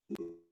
जी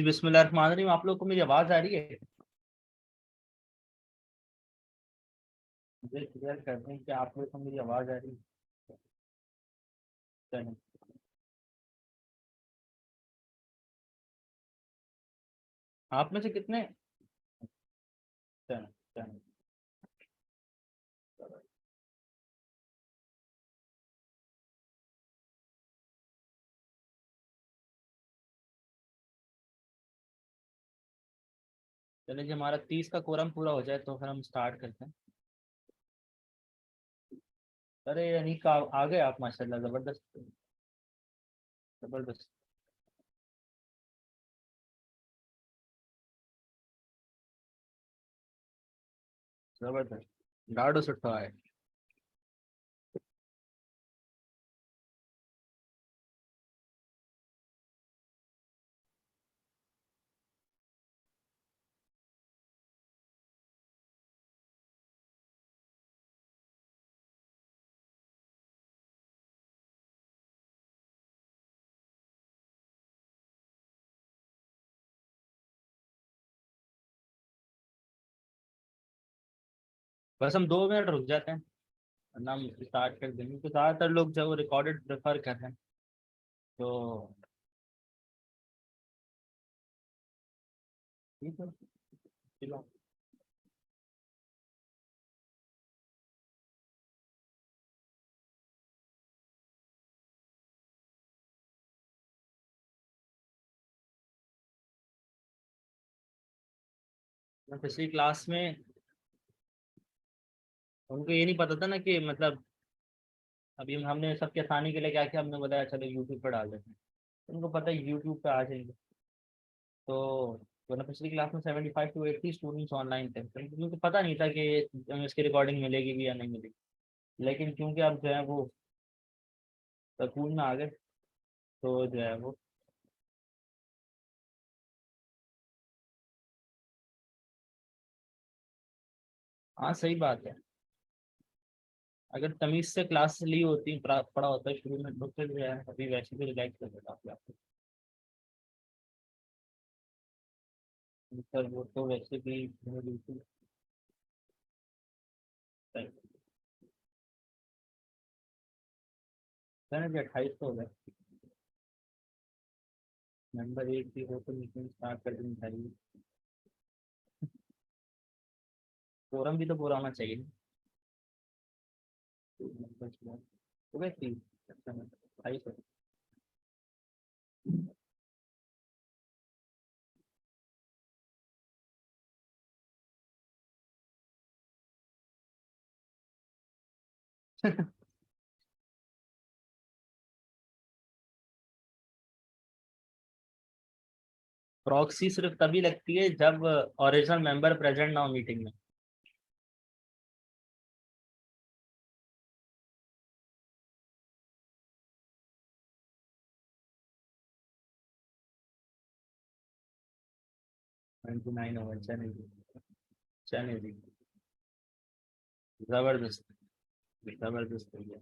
बिस्मिल्लाहिर्रहमानिर्रहीम। आप लोग को मेरी आवाज आ रही है? मुझे क्लियर कर दें कि आप लोग को मेरी आवाज आ रही है। चलें। आप में से कितने? चलें, चलें। चलिए जी, हमारा 30 का कोरम पूरा हो जाए तो फिर हम स्टार्ट करते हैं। अरे यानी का आ गए आप, माशाल्लाह, जबरदस्त। जबरदस्त। जबरदस्त। ॾाढो सुठो आहे। बस हम 2 मिनट रुक जाते हैं, वरना हम स्टार्ट कर देंगे, तो ज़्यादातर लोग जो रिकॉर्डेड प्रेफर कर रहे हैं। तो ठीक है, चलो। मैं पिछली क्लास में उनको ये नहीं पता था ना कि मतलब, अभी हमने सबके आसानी के लिए क्या किया, हमने बताया चलो यूट्यूब पर डाल देते हैं। उनको पता है यूट्यूब पे आ जाएंगे। तो वरना पिछली क्लास में 75 to 80 स्टूडेंट्स ऑनलाइन थे, तो उनको पता नहीं था कि हमें इसकी रिकॉर्डिंग मिलेगी भी या नहीं मिलेगी। लेकिन क्योंकि अब जो है वो स्कूल में आ गए, तो जो है वो। हाँ, सही बात है। अगर तमीज से क्लास ली होती, पढ़ा होता है शुरू में, तो फिर जो है अभी वैसे भी रिलैक्स कर देता आपको। सर वो तो वैसे भी बिल्कुल सही। मैंने 28 तो हो गए। नंबर एक भी हो तो मीटिंग स्टार्ट कर देनी चाहिए। फोरम भी तो पूरा होना चाहिए। नंबर हो गए 30। अच्छा, 28 हो गए। प्रॉक्सी सिर्फ तभी लगती है जब ओरिजिनल मेंबर प्रेजेंट ना हो मीटिंग में। 99 ओवर, चने जी। चने जी। जबरदस्त। जबरदस्त भैया।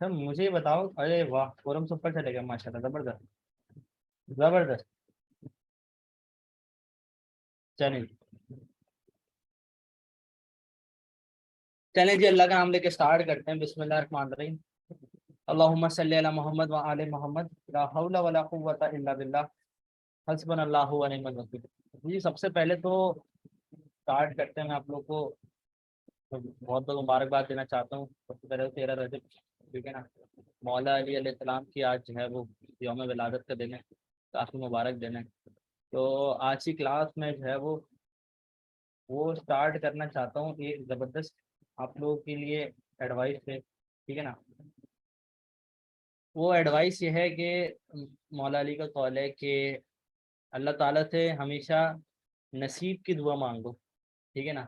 सर मुझे ये बताओ, अरे वाह, फोरम सुपर चलेगा माशाल्लाह, जबरदस्त। जबरदस्त। चलिए। चलें जी, अल्लाह का नाम लेके स्टार्ट करते हैं। बिस्मिल्लाह रहमान रहीम। अल्लाहुम्मा सल्ली अला मोहम्मद व आले मोहम्मद, ला हौला वला कुव्वता इल्ला बिल्लाह, हस्बुनल्लाहु व निअमल वकील। जी, सबसे पहले तो स्टार्ट करते हैं। मैं आप लोग को तो बहुत बहुत मुबारकबाद देना चाहता हूँ। सबसे पहले तो 13 रजब, ठीक है ना। मौला अली अलैहिस्सलाम की आज जो है वो यौम विलादत का दिन है, काफ़ी मुबारक दिन है। तो आज की क्लास में जो है वो स्टार्ट करना चाहता हूँ एक ज़बरदस्त आप लोगों के लिए एडवाइस है, ठीक है ना। वो एडवाइस ये है कि मौला अली का कौल है कि अल्लाह ताला से हमेशा नसीब की दुआ मांगो, ठीक है ना।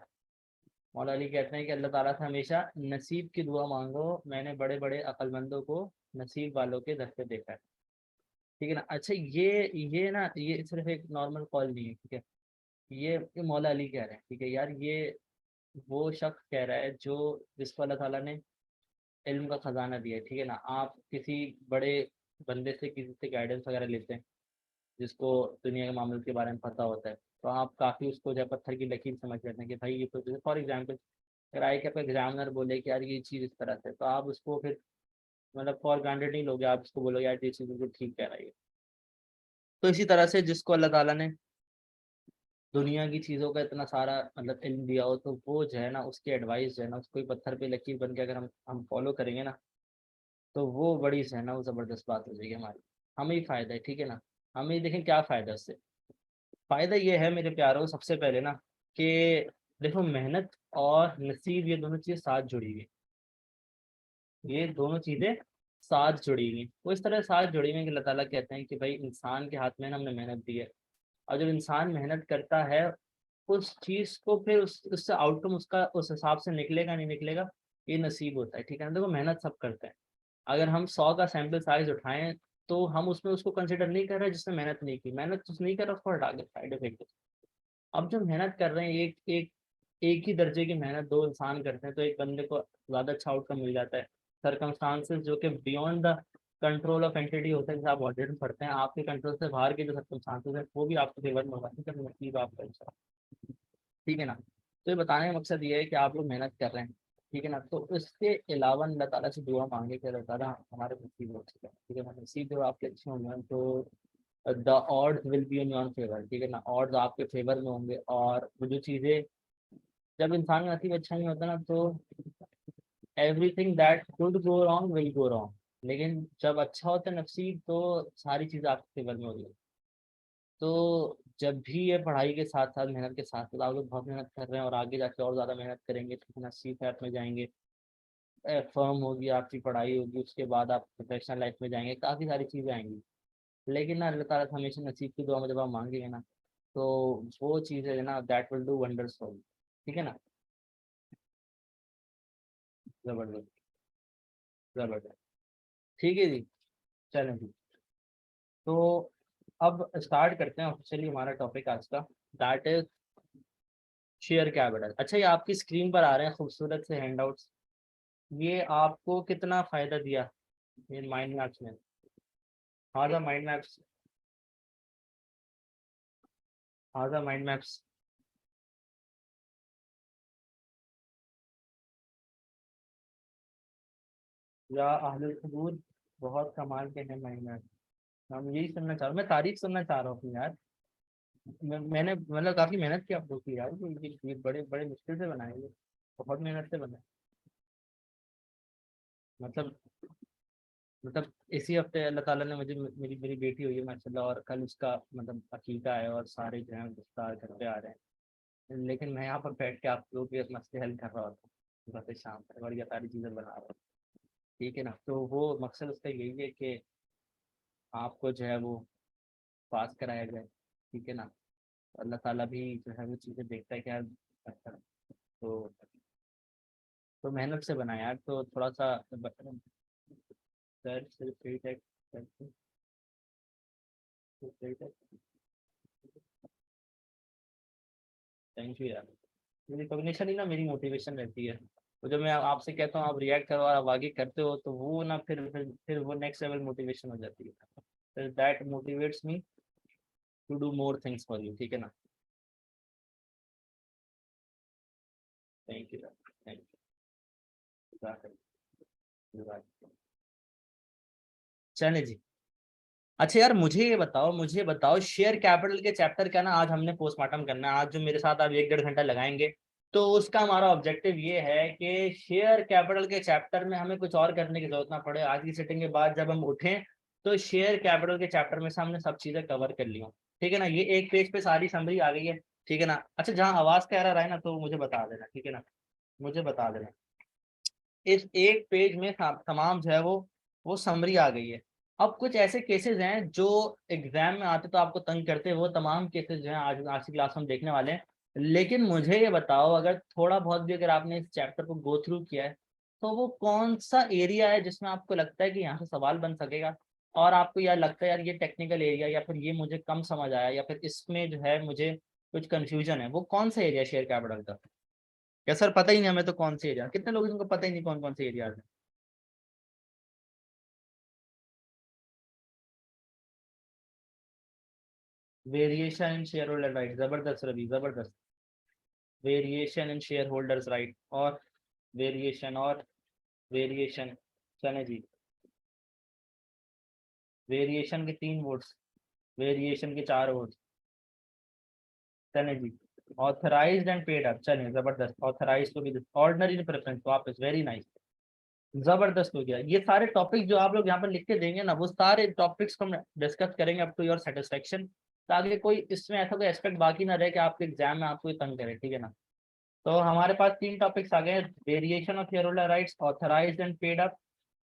मौला अली कहते हैं कि अल्लाह ताला से हमेशा नसीब की दुआ मांगो, मैंने बड़े बड़े अक्लमंदों को नसीब वालों के दर पे देखा है, ठीक है ना। अच्छा, ये ना, ये सिर्फ एक नॉर्मल कॉल नहीं है, ठीक है। ये मौला अली कह रहे हैं, ठीक है यार। ये वो शख्स कह रहा है जो, जिसको अल्लाह ताला ने इल्म का खजाना दिया है, ठीक है ना। आप किसी बड़े बंदे से, किसी से गाइडेंस वगैरह लेते हैं, जिसको दुनिया के मामलों के बारे में पता होता है, तो आप काफ़ी उसको जो है पत्थर की लकीर समझ लेते हैं कि भाई ये तो जैसे फॉर एग्जाम्पल अगर आई के आपका एग्जामिनर बोले कि यार ये चीज़ इस तरह से, तो आप उसको फिर मतलब फॉर ग्रांटेड नहीं लोगे, आप उसको बोलोगे यार ये चीज़ बिल्कुल ठीक कह रही है। तो इसी तरह से जिसको अल्लाह ताला ने दुनिया की चीज़ों का इतना सारा मतलब इल्म दिया हो, तो वो जो है ना उसकी एडवाइस जो है ना उसको ही पत्थर पे लकीर बन के अगर हम फॉलो करेंगे ना, तो वो बड़ी जो है ना वो ज़बरदस्त बात हो जाएगी हमारी। हमें ही फ़ायदा है, ठीक है ना। हमें देखें क्या फ़ायदा है उससे। फ़ायदा ये है मेरे प्यारों, सबसे पहले ना कि देखो मेहनत और नसीब ये दोनों चीज़ें साथ जुड़ी हुई, ये दोनों चीज़ें साथ जुड़ी हुई, वो इस तरह साथ जुड़ी हुई हैं कि अल्लाह ताला कहते हैं कि भाई इंसान के हाथ में ना हमने मेहनत दी है, और जब इंसान मेहनत करता है उस चीज़ को फिर उससे आउटकम उसका उस हिसाब से निकलेगा नहीं निकलेगा, ये नसीब होता है, ठीक है ना। देखो मेहनत सब करते हैं, अगर हम 100 का सैंपल साइज उठाएं तो हम उसमें उसको कंसिडर नहीं कर रहे जिसने मेहनत नहीं की, मेहनत तो नहीं कर रहा उसको हटा के साइड इफेक्ट। अब जो मेहनत कर रहे हैं एक एक एक ही दर्जे की मेहनत दो इंसान करते हैं तो एक बंदे को ज़्यादा अच्छा आउटकम मिल जाता है। सर्कमस्टांसेस जो कि beyond the control of entity होते हैं, जैसे आप ऑडिट पढ़ते हैं, आपके कंट्रोल से बाहर के जो सर्कमस्टांसेस है वो भी आपके फेवर में होगा, ठीक है, नसीब आपका अच्छा, ठीक है ना। तो ये बताने का मकसद ये है कि आप लोग मेहनत कर रहे हैं, ठीक है ना। तो इसके अलावा अल्लाह ताला से दुआ मांगे कि अल्लाह ताला हमारे नसीब हो, ठीक है ना। नसीब जो आपके अच्छे होंगे तो the odds will be in your favour, ठीक है ना, ऑड्स आपके फेवर में होंगे। और वो जो चीज़ें, जब इंसान का नसीब अच्छा नहीं होता ना तो everything that could go wrong will go wrong, लेकिन जब अच्छा होता है नसीब तो सारी चीज़ें आपके फेवर में होगी। तो जब भी ये पढ़ाई के साथ साथ मेहनत के साथ साथ आप लोग बहुत मेहनत कर रहे हैं और आगे जाके और ज़्यादा मेहनत करेंगे, तो नसीब ऐप में जाएंगे, फर्म होगी आपकी, पढ़ाई होगी, उसके बाद आप प्रोफेशनल लाइफ में जाएंगे, काफ़ी सारी चीज़ें आएंगी। लेकिन ना अल्लाह ताला से हमेशा नसीब की दुआ में जब आप मांगेंगे ना, तो वो चीज़ है ना that will do wonders for you, ठीक है ना। ज़बरदस्त, ज़बरदस्त, ठीक है जी। चलें जी, तो अब स्टार्ट करते हैं ऑफिशियली हमारा टॉपिक आज का, दैट इज शेयर कैपिटल। अच्छा, ये आपकी स्क्रीन पर आ रहे हैं खूबसूरत से हैंडआउट्स, ये आपको कितना फ़ायदा दिया इन माइंड मैप्स में। हाँ द माइंड मैप्स, हाँ द माइंड मैप्स, या अहलुल खुबूर, बहुत कमाल के हैं माइंड मैप्स। हम यही सुनना चाह रहा हूँ, मैं तारीफ सुनना चाह रहा हूँ यार। मैंने मतलब काफ़ी मेहनत की आपको की यार, ये बड़े बड़े मुश्किल से बनाए ये, बहुत मेहनत से बनाए। मतलब मतलब इसी हफ्ते अल्लाह ताला ने मुझे, मेरी मेरी बेटी हुई है माशाल्लाह, और कल उसका मतलब अकीका है और सारे जो हैं इफ्तार घर पे आ रहे हैं, लेकिन मैं यहाँ पर बैठ के आप लोग के मसले हल कर रहा होता हूँ सुबह से शाम तक, और ये सारी चीज़ें बना रहा हूँ, ठीक है ना। तो वो मकसद उसका यही है कि आपको जो है वो पास कराया जाए, ठीक है ना। अल्लाह ताला भी जो है वो चीज़ें देखता है कि यार अच्छा, तो मेहनत से बनाया यार, तो थोड़ा सा सर सिर्फ सही टेक, थैंक यू यार। रिकॉग्निशन ही ना मेरी मोटिवेशन रहती है, तो जब मैं आपसे कहता हूँ आप रिएक्ट करो और आप आगे करते हो, तो वो ना फिर वो नेक्स्ट लेवल मोटिवेशन हो जाती है, फिर that motivates me to do more things for you, ठीक है ना। Thank you, thank you. चले जी। अच्छा यार, मुझे बताओ शेयर कैपिटल के चैप्टर का ना आज हमने पोस्टमार्टम करना है, आज जो मेरे साथ आप 1-1.5 घंटा लगाएंगे, तो उसका हमारा ऑब्जेक्टिव ये है कि शेयर कैपिटल के चैप्टर में हमें कुछ और करने की जरूरत ना पड़े, आज की सिटिंग के बाद जब हम उठें तो शेयर कैपिटल के चैप्टर में से हमने सब चीजें कवर कर ली हों, ठीक है ना। ये एक पेज पे सारी समरी आ गई है, ठीक है ना। अच्छा, जहाँ आवाज का एरर आए ना तो मुझे बता देना, ठीक है ना, मुझे बता देना। इस एक पेज में तमाम जो है वो समरी आ गई है। अब कुछ ऐसे केसेस हैं जो एग्जाम में आते तो आपको तंग करते हैं, वो तमाम केसेस जो हैं आज की क्लास में हम देखने वाले हैं। लेकिन मुझे ये बताओ, अगर थोड़ा बहुत भी अगर आपने इस चैप्टर को गो थ्रू किया है, तो वो कौन सा एरिया है जिसमें आपको लगता है कि यहाँ से सवाल बन सकेगा, और आपको यार लगता है यार ये टेक्निकल एरिया, या फिर ये मुझे कम समझ आया, या फिर इसमें जो है मुझे कुछ कंफ्यूजन है, वो कौन सा एरिया शेयर कैपिटल का। क्या सर पता ही नहीं हमें तो कौन से एरिया, कितने लोग जिनको पता ही नहीं कौन कौन से एरिया है। Variation in share holder right, जबरदस्त रवि जबरदस्त। Variation in share holders right, और वेरिएशन, चले जी। वेरिएशन के 3 वोट्स, वेरिएशन के 4 वोट्स, चले जी। ऑथराइज्ड एंड पेड अप, चले जबरदस्त। ऑथराइज को भी, ऑर्डिनरी प्रेफरेंस वापस, वेरी नाइस, जबरदस्त हो गया। ये सारे टॉपिक जो आप लोग यहाँ पर लिख के देंगे ना, वो सारे टॉपिक्स को हम डिस्कस करेंगे अप टू योर सेटिस्फेक्शन, ताकि कोई इसमें ऐसा कोई एस्पेक्ट बाकी ना रहे कि आपके एग्जाम में आपको ये तंग करे, ठीक है ना। तो हमारे पास 3 टॉपिक्स आ गए, variation of share holder rights, authorised and paid up,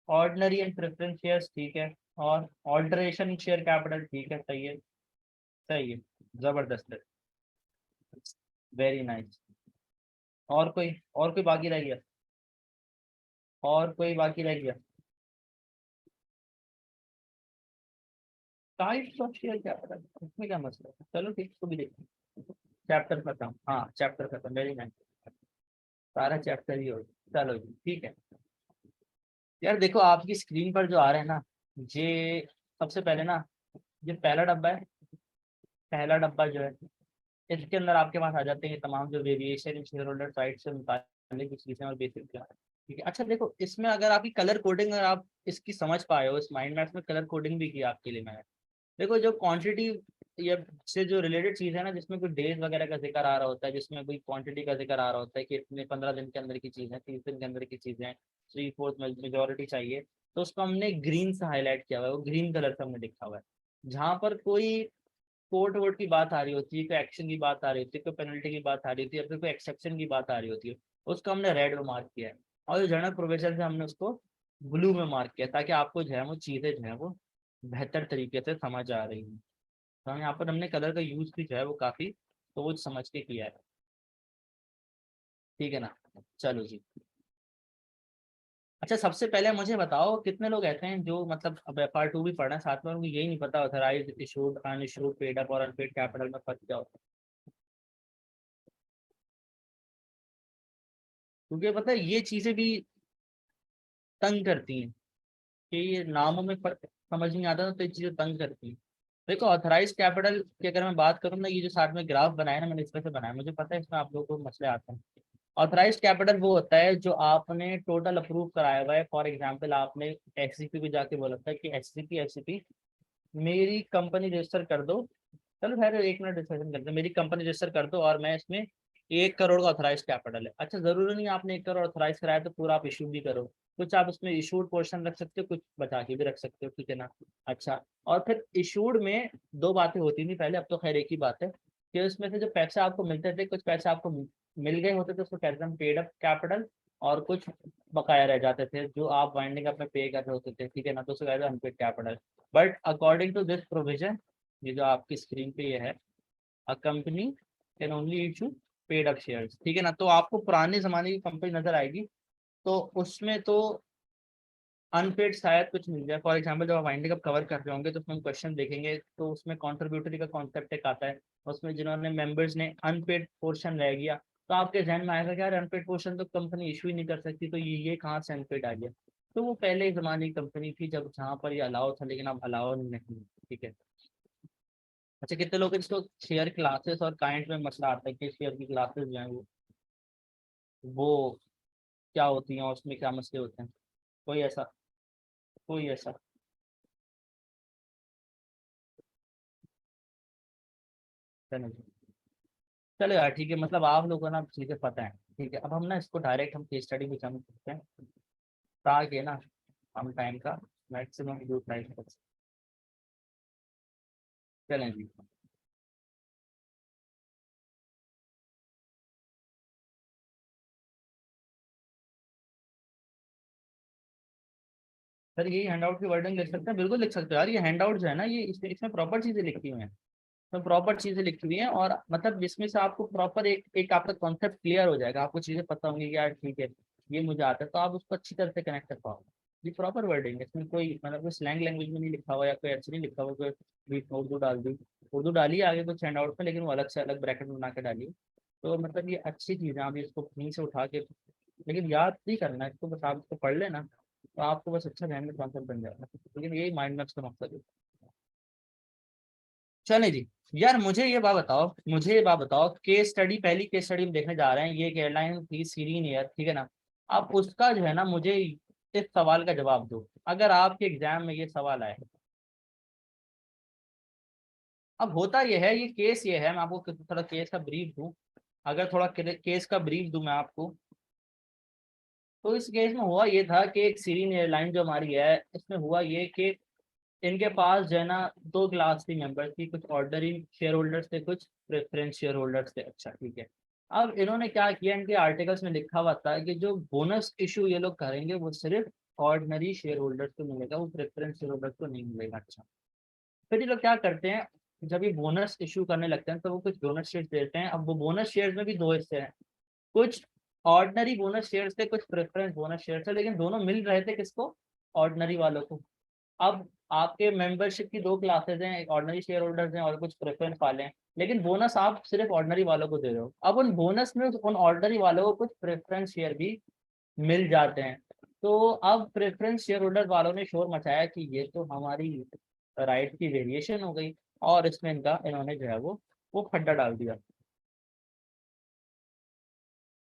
ordinary and preference shares, ठीक है, और ऑल्टरेशन इन शेयर कैपिटल, ठीक है, सही है, सही है, जबरदस्त है, वेरी नाइस। और कोई बाकी रह गया, और कोई बाकी रह गया? टाइप्स ऑफ शेयर कैपिटल, इसमें क्या मसला है, चलो ठीक, इसको भी देखते हैं। चैप्टर खत्म, हाँ चैप्टर खत्म, वेरी नाइस, सारा चैप्टर ही हो गया। चलो जी ठीक है। यार देखो आपकी स्क्रीन पर जो आ रहा है ना, ये सबसे पहले ना, ये पहला डब्बा है। पहला डब्बा जो है, इसके अंदर आपके पास आ जाते हैं तमाम जो वेरिएशन शेयर होल्डर राइट से मुताबिक की चीजें और बेसिक क्या, ठीक है। अच्छा देखो, इसमें अगर आपकी कलर कोडिंग, अगर आप इसकी समझ पाए हो, इस माइंड मैप्स में कलर कोडिंग भी की आपके लिए मैंने। देखो जो क्वांटिटी या से जो रिलेटेड चीज़ है ना, जिसमें कोई डेज वगैरह का जिक्र आ रहा होता है, जिसमें कोई क्वांटिटी का जिक्र आ रहा होता है कि इतने 15 दिन के अंदर की चीज़ें, 30 दिन के अंदर की चीज़ें, 3/4 मेजोरिटी चाहिए, तो उसको हमने ग्रीन से हाईलाइट किया हुआ है, वो ग्रीन कलर से हमने लिखा हुआ है। जहाँ पर कोई कोर्ट वोट की बात आ रही होती है, कोई एक्शन की बात आ रही होती है, कोई पेनल्टी की बात आ रही होती है, या फिर कोई एक्सेप्शन की बात आ रही होती है, उसको हमने रेड में मार्क किया है। और जो जनरल प्रोविजन से हमने उसको ब्लू में मार्क किया, ताकि आपको जो है वो चीज़ें जो है वो बेहतर तरीके से समझ आ रही हैं। तो हम यहाँ पर हमने कलर का यूज भी जो है वो काफी सोच समझ के किया है, ठीक है ना। चलो जी। अच्छा सबसे पहले मुझे बताओ, कितने लोग ऐसे हैं जो मतलब अब FR 2 भी पढ़ना साथ में, उनको यही नहीं पता authorised, issued, unissued, paid up और अनपेड कैपिटल में फर्क क्या होता है? क्योंकि पता है ये चीजें भी तंग करती हैं, कि ये नामों में फर्क समझ नहीं आता, तो ये चीजें तंग करती हैं। देखो ऑथराइज कैपिटल की अगर मैं बात करूँ ना, ये जो साथ में ग्राफ बनाया ना मैंने, इस तरह से बनाया, मुझे पता है इसमें आप लोगों को मसले आते हैं। ऑथराइज्ड कैपिटल वो होता है जो आपने टोटल अप्रूव कराया हुआ है। फॉर एग्जांपल आपने एससीपी को जाके बोला था कि एससीपी एससीपी मेरी कंपनी रजिस्टर कर दो, चलो खैर एक मिनट डिस्कशन करते हैं, मेरी कंपनी रजिस्टर कर दो और मैं इसमें 1 करोड़ का ऑथराइज कैपिटल है। अच्छा जरूरी नहीं आपने 1 करोड़ ऑथराइज कराया तो पूरा आप इशू भी करो, कुछ आप उसमें इशूड पोर्शन रख सकते हो, कुछ बचा के भी रख सकते हो, ठीक है ना। अच्छा, और फिर इशूड में 2 बातें होती थी पहले, अब तो खैर एक ही बात है, कि उसमें से जो पैसे आपको मिलते थे, कुछ पैसे आपको मिल गए होते थे, उसको कहते हैं पेड अप कैपिटल, और कुछ बकाया रह जाते थे जो आप वाइंडिंग अप में पे कर रहे होते थे, ठीक है ना, तो उसको कहते हैं unpaid capital. But according to this provision, ये जो आपकी स्क्रीन पे ये है, a company can only issue paid up shares, ठीक है ना। तो आपको पुराने जमाने की कंपनी नजर आएगी, तो उसमें तो अनपेड शायद कुछ मिल जाए। फॉर एग्जांपल जब आप वाइंडिंग अप कवर कर रहे होंगे तो उसमें हम क्वेश्चन देखेंगे, तो उसमें कॉन्ट्रीब्यूटरी का कॉन्सेप्ट एक आता है, उसमें जिन्होंने मेंबर्स ने अनपेड पोर्शन रह गया, तो आपके जहन में आएगा कि यार अनपेड पोर्शन तो कंपनी इशू ही नहीं कर सकती, तो ये कहाँ से अनपेड आ गया। तो वो पहले ज़माने की कंपनी थी जब, जहाँ पर ये अलाउ था, लेकिन अब अलाउ नहीं, ठीक है। अच्छा कितने लोग इसको शेयर क्लासेस और काइंड में मसला आता है कि शेयर की क्लासेस जो है वो क्या होती हैं और उसमें क्या मसले होते हैं? कोई ऐसा, कोई ऐसा, चलो चलो यार ठीक है, मतलब आप लोगों को ना चीज़ें पता है, ठीक है। अब हम ना इसको डायरेक्ट हम केस स्टडी भी जम करते हैं, ताकि ना हम टाइम का मैक्सिमम यूटिलाइज कर सकते। चलें जी। सर यही हैंडआउट की वर्डिंग लिख सकते हैं, बिल्कुल लिख सकते हो यार, ये हैंडआउट जो है ना, ये इसमें प्रॉपर चीज़ें लिखी हुई हैं, तो प्रॉपर चीजें लिखी हुई हैं, और मतलब जिसमें से आपको प्रॉपर एक एक आपका कॉन्सेप्ट क्लियर हो जाएगा, आपको चीजें पता होंगी कि यार ठीक है ये मुझे आता है, तो आप उसको अच्छी तरह से कनेक्ट कर पाओगे। ये प्रॉपर वर्डिंग है, इसमें कोई मतलब कोई स्लैंग लैंग्वेज में नहीं लिखा हुआ, या कोई ऐसे नहीं लिखा हुआ कोई बीच में उर्दू डाल दी, उर्दू डाली है आगे कुछ हैंड आउट में, लेकिन वो अलग से अलग ब्रैकेट बना के डाली। तो मतलब ये अच्छी चीज़ है, आप इसको कहीं से उठा के, लेकिन याद नहीं करना है इसको, बस आप इसको पढ़ लेना, तो आपको बस अच्छा ध्यान में कॉन्सेप्ट बन जाएगा, लेकिन यही माइंड मैप्स का मकसद है। चले जी। यार मुझे ये बात बताओ, केस स्टडी, पहली केस स्टडी में देखने जा रहे हैं, ये एक एयरलाइन थी सीरीन एयर, ठीक है ना। अब उसका जो है ना, मुझे इस सवाल का जवाब दो, अगर आपके एग्जाम में ये सवाल आए। अब होता यह है, ये केस ये है, मैं आपको थोड़ा केस का ब्रीफ दूं। अगर थोड़ा केस का ब्रीफ दूं मैं आपको, तो इस केस में हुआ ये था कि एक सीरीन एयरलाइन जो हमारी है, इसमें हुआ ये कि इनके पास जो है ना, दो क्लास थी मेंबर थी, कुछ ऑर्डनरी शेयर होल्डर्स थे, कुछ प्रेफरेंस शेयर होल्डर्स थे। अच्छा ठीक है। अब इन्होंने क्या किया, इनके आर्टिकल्स में लिखा हुआ था कि जो बोनस इशू ये लोग करेंगे वो सिर्फ ऑर्डिनरी शेयर होल्डर्स को मिलेगा, वो प्रेफरेंस शेयर होल्डर्स को नहीं मिलेगा। अच्छा, फिर ये लोग क्या करते हैं, जब ये बोनस इशू करने लगते हैं तो वो कुछ बोनस शेयर देते हैं। अब वो बोनस शेयर में भी दो हिस्से हैं, कुछ ऑर्डिनरी बोनस शेयर थे, कुछ प्रेफरेंस बोनस शेयर थे, लेकिन दोनों मिल रहे थे किसको, ऑर्डिनरी वालों को। अब आपके मेंबरशिप की दो क्लासेस हैं, एक ऑर्डिनरी शेयर होल्डर्स हैं और कुछ प्रेफरेंस वाले हैं, लेकिन बोनस आप सिर्फ ऑर्डिनरी वालों को दे रहे हो। अब उन बोनस में उन ऑर्डिनरी वालों को कुछ प्रेफरेंस शेयर भी मिल जाते हैं। तो अब प्रेफरेंस शेयर होल्डर वालों ने शोर मचाया कि ये तो हमारी राइट की वेरिएशन हो गई, और इसमें इन्होंने जो है वो खड्डा डाल दिया।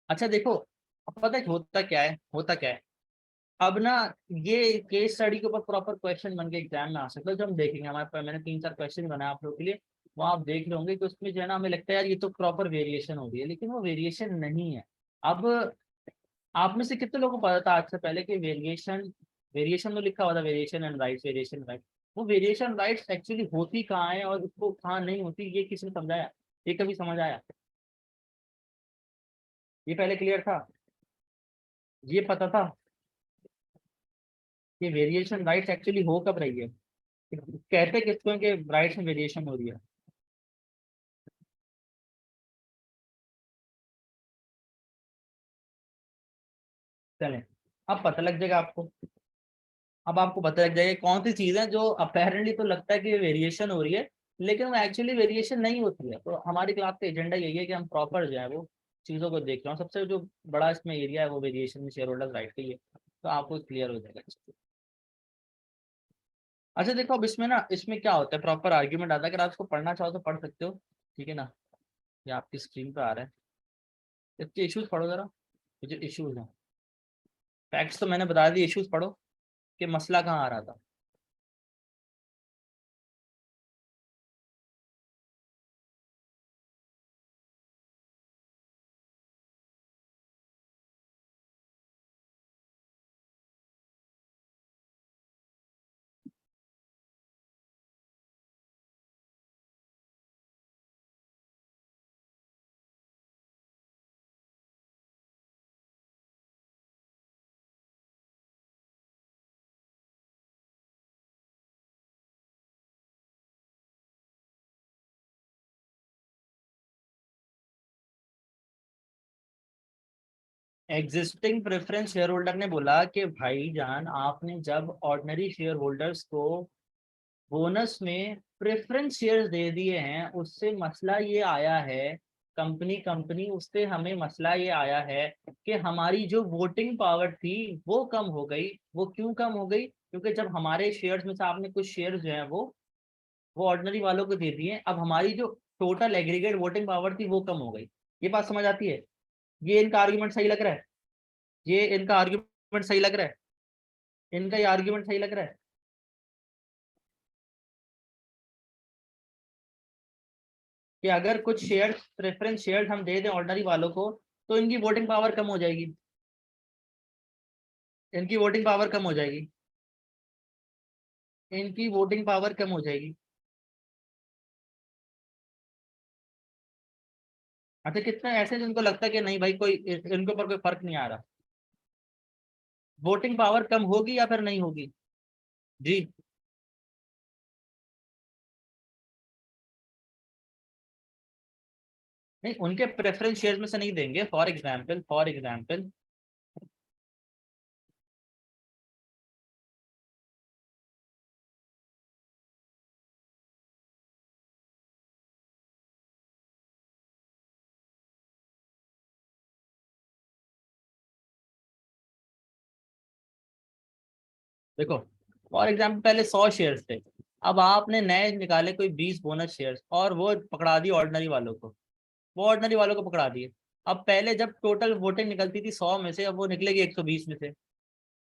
अच्छा देखो, अब पता है होता क्या है। अब ना, ये केस स्टडी के ऊपर प्रॉपर क्वेश्चन बन के एग्जाम में आ सकता है, जो हम देखेंगे। हमारे पास मैंने 3-4 क्वेश्चन बनाए आप लोगों के लिए, वो आप देख रहे होंगे कि उसमें जो है ना, हमें लगता है यार ये तो प्रॉपर वेरिएशन हो रही है, लेकिन वो वेरिएशन नहीं है। अब आप में से कितने लोगों को पता था आज से पहले कि वेरिएशन, वेरिएशन तो लिखा हुआ था, वेरिएशन राइट्स, वो वेरिएशन राइट्स एक्चुअली होती कहाँ है और उसको कहाँ नहीं होती, ये किसने समझाया, ये कभी समझ आया, ये पहले क्लियर था, ये पता था कि वेरिएशन राइट्स एक्चुअली हो कब रही है, कहते किसको हैं कि राइट्स में वेरिएशन हो रही है। चलें, अब पता लग जाएगा आपको। अब आपको पता लग जाएगा कौन सी चीज़ है जो अपेरेंटली तो लगता है कि वेरिएशन हो रही है, लेकिन वो एक्चुअली वेरिएशन नहीं होती है। तो हमारी क्लास का एजेंडा यही है कि हम प्रॉपर जो है वो चीज़ों को देख रहे हो। सबसे जो बड़ा इसमें एरिया है वो वेरिएशन में शेयर होल्डर राइट का ही है, तो आपको क्लियर हो जाएगा। अच्छा देखो, अब इसमें ना, इसमें क्या होता है, प्रॉपर आर्ग्यूमेंट आता है। अगर आप इसको पढ़ना चाहो तो पढ़ सकते हो, ठीक है ना। ये आपकी स्क्रीन पे आ रहा है, इसके इश्यूज पढ़ो जरा, ये जो इश्यूज हैं। फैक्ट्स तो मैंने बता दिए, इश्यूज पढ़ो कि मसला कहाँ आ रहा था। एग्जिस्टिंग प्रेफरेंस शेयर होल्डर ने बोला कि भाईजान, आपने जब ऑर्डिनरी शेयर होल्डर्स को बोनस में प्रेफरेंस शेयर दे दिए हैं, उससे मसला ये आया है, कंपनी उससे हमें मसला ये आया है कि हमारी जो वोटिंग पावर थी वो कम हो गई। वो क्यों कम हो गई, क्योंकि जब हमारे शेयर्स में से आपने कुछ शेयर्स जो है वो ऑर्डिनरी वालों को दे दिए, अब हमारी जो टोटल एग्रीगेट वोटिंग पावर थी वो कम हो गई। ये बात समझ आती है, ये इनका आर्ग्यूमेंट सही लग रहा है, ये इनका आर्ग्यूमेंट सही लग रहा है, इनका ये आर्ग्यूमेंट सही लग रहा है कि अगर कुछ शेयर, प्रेफरेंस शेयर हम दे दें ऑर्डिनरी वालों को, तो इनकी वोटिंग पावर कम हो जाएगी, इनकी वोटिंग पावर कम हो जाएगी, इनकी वोटिंग पावर कम हो जाएगी। अच्छा, कितने ऐसे जिनको लगता है कि नहीं भाई, कोई इनके ऊपर कोई फर्क नहीं आ रहा, वोटिंग पावर कम होगी या फिर नहीं होगी। जी, नहीं, उनके प्रेफरेंस शेयर में से नहीं देंगे। फॉर एग्जाम्पल देखो, फॉर एग्जाम्पल पहले 100 शेयर्स थे, अब आपने नए निकाले कोई 20 बोनस शेयर्स और वो पकड़ा दिए ऑर्डिनरी वालों को, वो ऑर्डिनरी वालों को पकड़ा दिए। अब पहले जब टोटल वोटिंग निकलती थी 100 में से, अब वो निकलेगी 120 में से।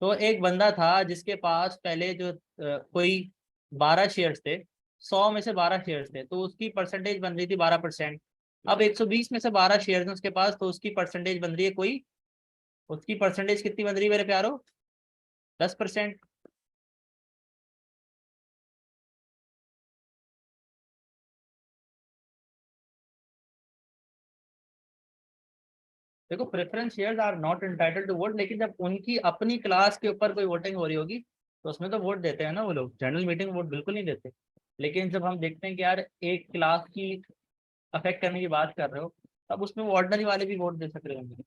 तो एक बंदा था जिसके पास पहले जो कोई 12 शेयर्स थे, 100 में से 12 शेयर्स थे, तो उसकी परसेंटेज बन रही थी 12%। अब 120 में से 12 शेयर्स हैं उसके पास, तो उसकी परसेंटेज बन रही है कोई, उसकी परसेंटेज कितनी बन रही है मेरे प्यारो? 10%। देखो preference shares are not entitled to vote, लेकिन जब उनकी अपनी क्लास के ऊपर कोई वोटिंग हो रही होगी तो उसमें तो वोट देते हैं ना वो लोग, जनरल मीटिंग वोट बिल्कुल नहीं देते। लेकिन जब हम देखते हैं कि यार एक क्लास की अफेक्ट करने की बात कर रहे हो, तब उसमें वो ऑर्डिनरी वाले भी वोट दे सक रहे होंगे।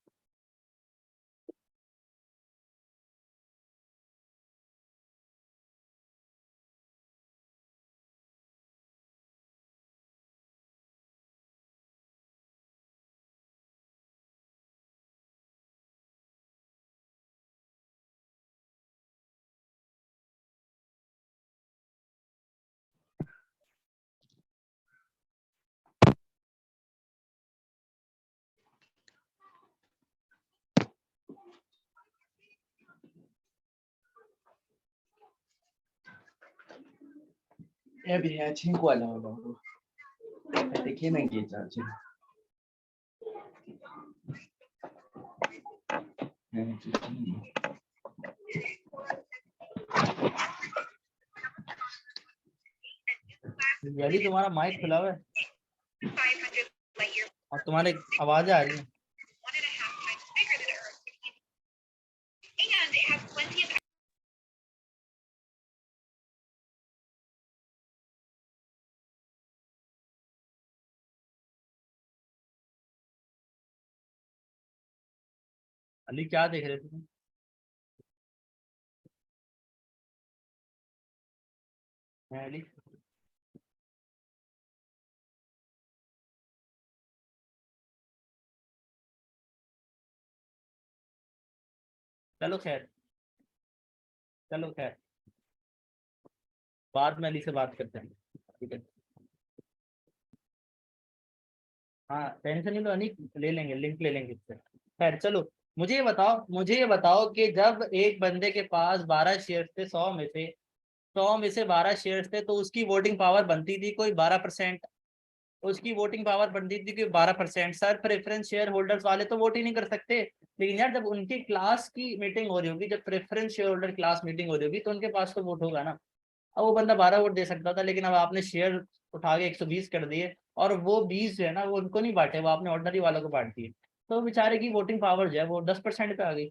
要不然请过来了，得可能给着去。यदि तुम्हारा माइक खुला हुआ है और तुम्हारे आवाज आ रही है। अली क्या देख रहे थे तुम? हैं अली? चलो खैर, चलो खैर, बाद में अली से बात करते हैं, ठीक है? हाँ टेंशन नहीं लो अली, ले लेंगे लिंक, ले लेंगे इससे। खैर चलो, मुझे ये बताओ कि जब एक बंदे के पास 12 शेयर थे, 100 में से, 100 में से 12 शेयर्स थे, तो उसकी वोटिंग पावर बनती थी कोई 12%। उसकी वोटिंग पावर बनती थी कि 12%। सर प्रेफरेंस शेयर होल्डर्स वाले तो वोट ही नहीं कर सकते, लेकिन यार जब उनकी क्लास की मीटिंग हो रही होगी, जब preference share holder class meeting हो रही होगी, तो उनके पास तो वोट होगा ना। अब वो बंदा 12 वोट दे सकता था, लेकिन अब आपने शेयर उठा के 120 कर दिए, और वो 20 जो है ना वो उनको नहीं बांटे, वो आपने ऑर्डिनरी वालों को बांट दिए। तो बेचारे की वोटिंग पावर जो है वो 10% पे आ गई।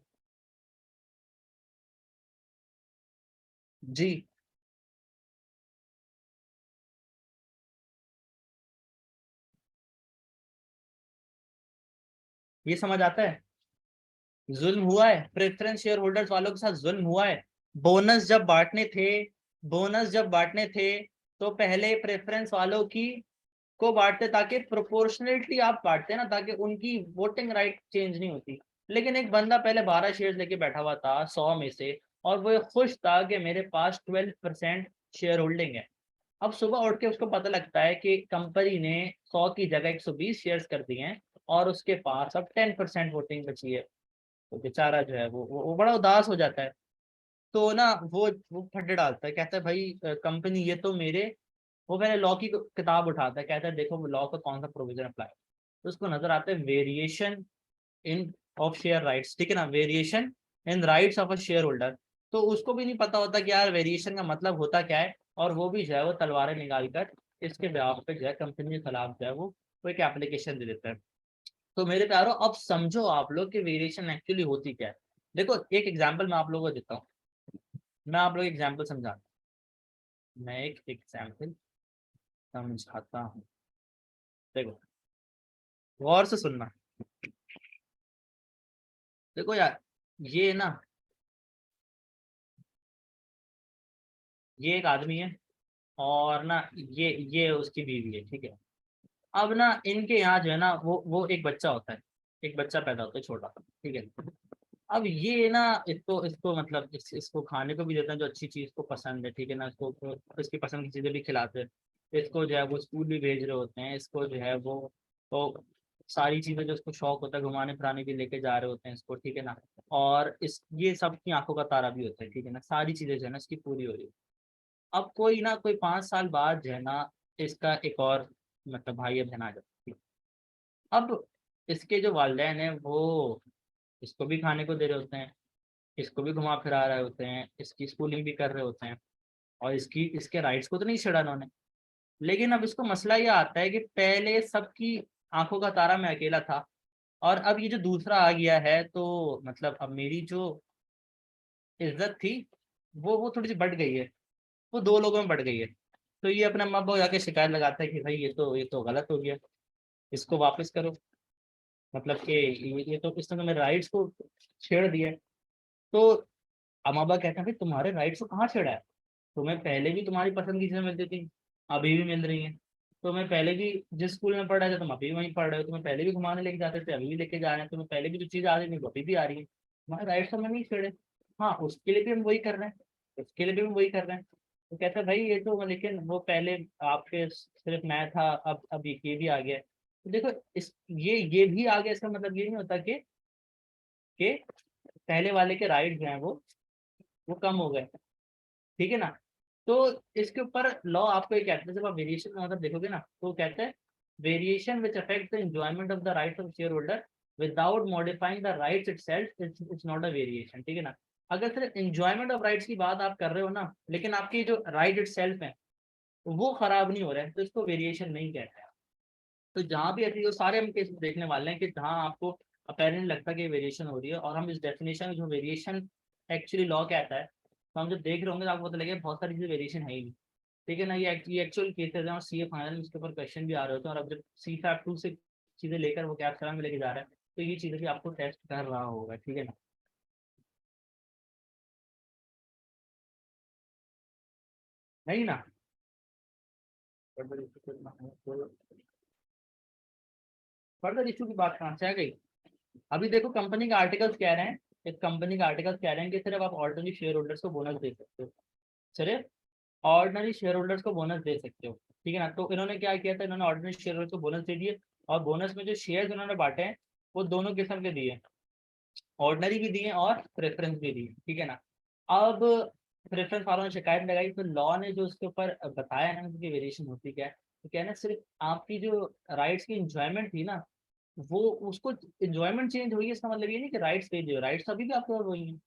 जी। ये समझ आता है? जुल्म हुआ है, प्रेफरेंस शेयर होल्डर्स वालों के साथ जुल्म हुआ है। बोनस जब बांटने थे, बोनस जब बांटने थे, तो पहले प्रेफरेंस वालों की को बांटते, ताकि प्रोपोर्शनलिटी आप बांटते ना, ताकि उनकी वोटिंग राइट चेंज नहीं होती। लेकिन एक बंदा पहले 12 शेयर लेके बैठा हुआ था 100 में से, और वो खुश था कि मेरे पास 12% शेयर होल्डिंग है। अब सुबह उठ के उसको पता लगता है कि कंपनी ने 100 की जगह 120 शेयर कर दिए हैं, और उसके पास अब 10% वोटिंग बची है। तो बेचारा जो है वो बड़ा उदास हो जाता है। तो ना वो फड्डे डालता है, कहता है भाई कंपनी ये तो मेरे, वो मैंने लॉ की किताब उठाता है, कहता है देखो लॉ का कौन सा प्रोविजन अप्लाई। तो उसको नजर आता है variation in of share rights, ठीक है ना, variation in rights of a share holder. तो उसको भी नहीं पता होता कि यार वेरिएशन का मतलब होता क्या है, और वो भी जो है वो तलवारें निकाल कर इसके ब्याह पे जो है कंपनी के खिलाफ जो है वो एक एप्लीकेशन दे देता है। तो मेरे प्यारो अब समझो आप लोग कि वेरिएशन एक्चुअली होती क्या है। देखो एक एग्जांपल मैं आप लोगों को देता हूँ, मैं आप लोग एग्जांपल समझाता हूँ, मैं एक एग्जांपल समझाता हूँ। देखो गौर से सुनना। देखो यार, ये ना, ये एक आदमी है, और ना ये उसकी बीवी है, ठीक है। अब ना इनके यहाँ जो है ना वो एक बच्चा होता है, एक बच्चा पैदा होता है छोटा, ठीक है। अब ये ना, इसको इसको मतलब इसको खाने को भी देते हैं जो अच्छी चीज को पसंद है, ठीक है ना, इसको इसकी पसंद की चीजें भी खिलाते हैं, इसको जो है वो स्कूल भी भेज रहे होते हैं, इसको जो है वो तो सारी चीजें जो इसको शौक होता है घुमाने फिराने भी लेके जा रहे होते हैं इसको, ठीक है ना। और इस ये सबकी आंखों का तारा भी होता है, ठीक है ना, सारी चीजें जो है ना इसकी पूरी हो रही है। अब कोई ना कोई 5 साल बाद जो है ना इसका एक और मतलब भाई या बहन आ जाती है। अब इसके जो वालिदैन हैं वो इसको भी खाने को दे रहे होते हैं, इसको भी घुमा फिरा रहे होते हैं, इसकी स्कूलिंग भी कर रहे होते हैं, और इसकी इसके राइट्स को तो नहीं छेड़ा उन्होंने। लेकिन अब इसको मसला ये आता है कि पहले सबकी आंखों का तारा मैं अकेला था, और अब ये जो दूसरा आ गया है तो मतलब अब मेरी जो इज्जत थी वो थोड़ी सी बढ़ गई है, वो दो लोगों में बढ़ गई है। तो ये अपने अम्मा अब्बा को जाके शिकायत लगाता है कि भाई ये तो गलत हो गया, इसको वापस करो, मतलब कि ये तो इसने तो मेरे राइट्स को छेड़ दिया है। तो अम्मा अब्बा कहते हैं भाई तुम्हारे राइट्स को कहाँ छेड़ा है, तुम्हें पहले भी तुम्हारी पसंद की चीजें मिलती थी, अभी भी मिल रही हैं। तुम्हें पहले भी जिस स्कूल में पढ़ रहे थे तुम अभी भी वहीं पढ़ रहे हो, तुम्हें पहले भी घुमाने लेके जाते थे अभी भी लेके जा रहे हैं, तुम्हें पहले भी जो चीज आ रही थी वो अभी भी आ रही है, तुम्हारे राइट्स हमने नहीं छेड़े। हाँ उसके लिए भी हम वही कर रहे हैं, उसके लिए भी हम वही कर रहे हैं। तो कहते हैं भाई ये तो लेकिन वो पहले आपके सिर्फ मैं था, अब ये भी आ गया है। तो देखो इस ये भी आ गया, इसका मतलब ये नहीं होता कि पहले वाले के राइट जो हैं वो कम हो गए, ठीक है ना। तो इसके ऊपर लॉ आपको ये कहता है, जब आप वेरिएशन का मतलब देखोगे ना तो कहते हैं variation which affect the enjoyment of the rights of share holder without modifying the rights itself it's not a variation, ठीक है ना। अगर सिर्फ एंजॉयमेंट ऑफ राइट्स की बात आप कर रहे हो ना, लेकिन आपकी जो राइट इटसेल्फ है वो खराब नहीं हो रहा है, तो इसको वेरिएशन नहीं कहते हैं। तो जहाँ भी ऐसी, वो सारे हम केस देखने वाले हैं कि जहाँ आपको अपेरेंट लगता है कि वेरिएशन हो रही है, और हम इस डेफिनेशन जो वेरिएशन एक्चुअली लॉ कहता है, तो हम जब देख रहे होंगे तो आपको पता लगेगा बहुत सारी चीजें वेरिएशन है ही नहीं, ठीक है ना। ये एक्चुअल केसेस हैं, और सीए फाइनल में इसके ऊपर क्वेश्चन भी आ रहे होते हैं, और अब जब सी फैप 2 से चीजें लेकर वो कैप में लेके जा रहा है, तो ये चीजें भी आपको टेस्ट कर रहा होगा, ठीक है ना। नहीं ना, फर्दर इशू की बात कहाँ से आ गई। अभी देखो कंपनी के आर्टिकल्स कह रहे हैं, इस कंपनी के आर्टिकल्स कह रहे हैं कि सिर्फ आप ऑर्डिनरी शेयर होल्डर्स को बोनस दे सकते हो, सिर्फ ऑर्डिनरी शेयर होल्डर्स को बोनस दे सकते हो, ठीक है ना। तो इन्होंने क्या किया था, इन्होंने ऑर्डिनरी शेयर होल्डर्स को बोनस दे दिए, और बोनस में जो शेयर इन्होंने बांटे हैं वो दोनों किस्म के दिए, ऑर्डिनरी भी दिए और प्रेफरेंस भी दिए, ठीक है ना। अब प्रेफरेंस वालों ने शिकायत लगाई, तो लॉ ने जो उसके ऊपर बताया है ना कि वेरिएशन होती क्या है, तो क्या है ना, सिर्फ आपकी जो राइट्स की इंजॉयमेंट थी ना, वो उसको इंजॉयमेंट चेंज हुई है, इसका मतलब ये नहीं कि राइट्स चेंज हुए, राइट्स अभी भी आपके पास वही हैं,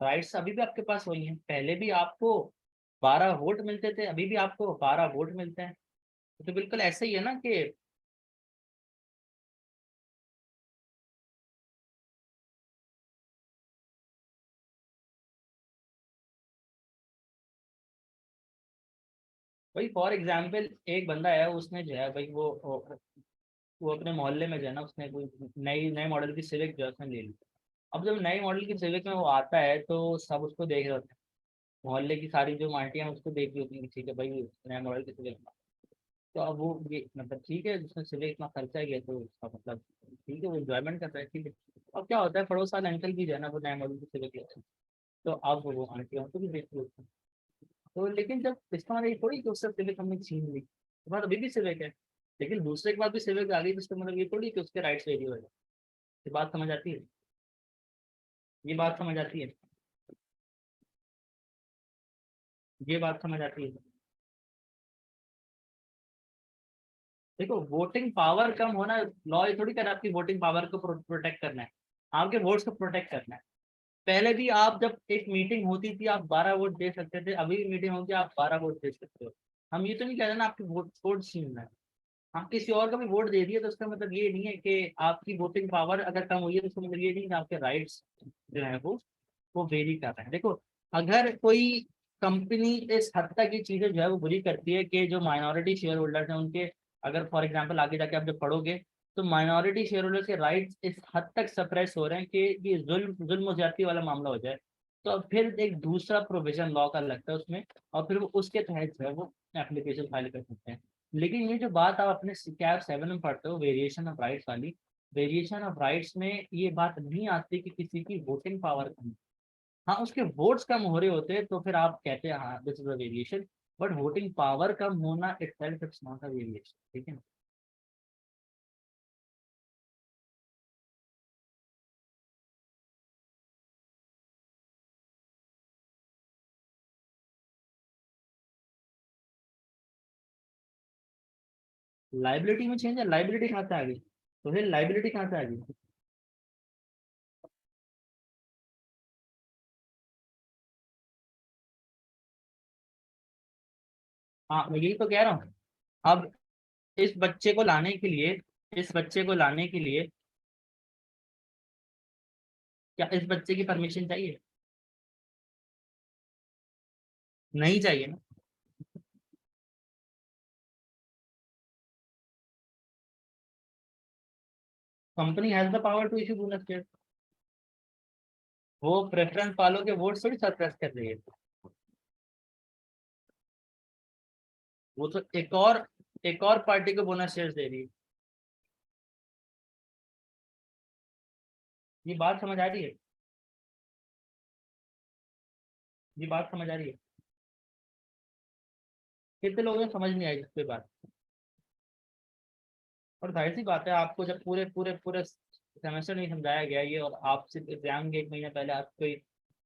राइट्स अभी भी आपके पास वही हैं, पहले भी आपको 12 वोट मिलते थे, अभी भी आपको 12 वोट मिलते हैं। तो बिल्कुल ऐसा ही है ना कि भाई फॉर एग्जाम्पल एक बंदा है, उसने जो है भाई वो अपने मोहल्ले में जो है ना, उसने कोई नई नए मॉडल की सिविक जो है उसने ले ली। अब जब नई मॉडल की सिविक में वो आता है तो सब उसको देख रहे होते हैं, मोहल्ले की सारी जो आंटियां हैं उसको देख रही होती हैं कि ठीक है भाई नया मॉडल की सिविक। तो अब वो ये मतलब ठीक है, जिसने सिविक इतना खर्चा किया तो उसका मतलब ठीक है, वो इंजॉयमेंट कर रहा है, ठीक है। अब क्या होता है, पड़ोस वाले अंकल भी जो है ना वो नया मॉडल की सिविक लेते हैं, तो अब वो आंटियों को भी देख रही होती हैं। तो लेकिन जब इसका मतलब ये थोड़ी कि उससे सिविक हमने छीन ली, तो बात अभी भी सिविक है, लेकिन दूसरे के बाद भी सिविक आ गई, तो इसका मतलब ये थोड़ी कि उसके राइट्स वेरी हो जाए। ये बात समझ आती है, ये बात समझ आती है, ये बात समझ आती है। देखो वोटिंग पावर कम होना, लॉ ये थोड़ी कर आपकी वोटिंग पावर को प्रोटेक्ट करना है, आपके वोट्स को प्रोटेक्ट करना है। पहले भी आप जब एक मीटिंग होती थी आप 12 वोट दे सकते थे, अभी भी मीटिंग होगी आप 12 वोट दे सकते हो। हम ये तो नहीं कह रहे ना आपकी वोट छीनना है, हम किसी और का भी वोट दे दिए तो उसका मतलब ये नहीं है कि आपकी वोटिंग पावर अगर कम हुई है तो उसका मतलब ये नहीं कि आपके राइट्स जो है वो वेरी कर रहे हैं। देखो अगर कोई कंपनी इस हद तक ये चीजें जो है वो बुरी करती है कि जो माइनॉरिटी शेयर होल्डर्स हैं उनके, अगर फॉर एग्जांपल आगे जाके आप जब पढ़ोगे तो माइनॉरिटी शेयर होल्डर्स के राइट्स इस हद तक सप्रेस हो रहे हैं कि ये जुल्म और ज्यादती वाला मामला हो जाए, तो अब फिर एक दूसरा प्रोविजन लॉ का लगता है उसमें, और फिर वो उसके तहत जो है वो एप्लीकेशन फाइल कर सकते हैं। लेकिन ये जो बात आप अपने कैप 7 में पढ़ते हो वेरिएशन ऑफ राइट्स वाली, वेरिएशन ऑफ राइट्स में ये बात नहीं आती कि किसी की वोटिंग पावर कम, हाँ उसके वोट्स कम हो रहे होते हैं तो फिर आप कहते हैं हाँ this is a variation, but voting power कम होना itself it's not a variation, ठीक है ना। लाइबिलिटी में चेंज है, लाइबिलिटी कहाँ से आ गई, तो फिर लाइबिलिटी कहाँ से आ गई। हाँ मैं यही तो कह रहा हूँ। अब इस बच्चे को लाने के लिए, इस बच्चे को लाने के लिए क्या इस बच्चे की परमिशन चाहिए, नहीं चाहिए ना। Company has the power to issue bonus share, वो प्रेफरेंस वालों के वोट थोड़ी सप्रेस कर रही है, वो तो एक और पार्टी को बोनस शेयर दे रही है। ये बात समझ आ रही है, ये बात समझ आ रही है। कितने लोगों को समझ नहीं आई इस पे बात। और जाहिर सी बात है, आपको जब पूरे पूरे पूरे सेमेस्टर नहीं समझाया गया ये, और आप सिर्फ एग्जाम के एक महीने पहले आप कोई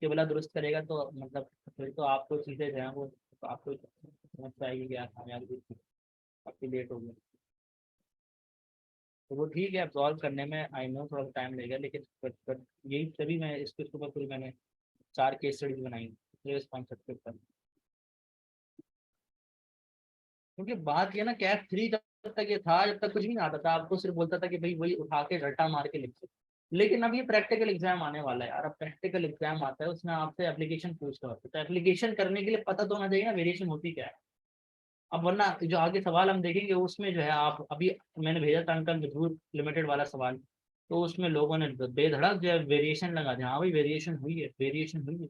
केवला दुरुस्त करेगा तो मतलब फिर तो आपको चीज़ें जो है वो तो आपको समझ आएगी कि कामयाबी आपकी लेट हो गई। तो वो ठीक है, अब्जॉर्व करने में आई नो थोड़ा टाइम लगेगा, लेकिन but यही तभी मैं इसके ऊपर पूरी मैंने 4 केस स्टडीज बनाई इस कॉन्सेप्ट के ऊपर। क्योंकि बात ये ना कैट थ्री जब तक ये था, जब तक कुछ भी नहीं आता था, आपको सिर्फ बोलता था कि भाई वही उठा के रट्टा मार के लिखो। लेकिन अब ये प्रैक्टिकल एग्जाम आने वाला है यार, अब प्रैक्टिकल एग्जाम आता है उसमें आपसे एप्लीकेशन पूछता होता है, तो एप्लीकेशन करने के लिए पता तो होना चाहिए ना वेरिएशन होती क्या है। अब वरना जो आगे सवाल हम देखेंगे उसमें जो है आप अभी, मैंने भेजा था अंकल मजबूर लिमिटेड वाला सवाल, तो उसमें लोगों ने बेधड़क जो है वेरिएशन लगा दिया, हाँ भाई वेरिएशन हुई है, वेरिएशन हुई है।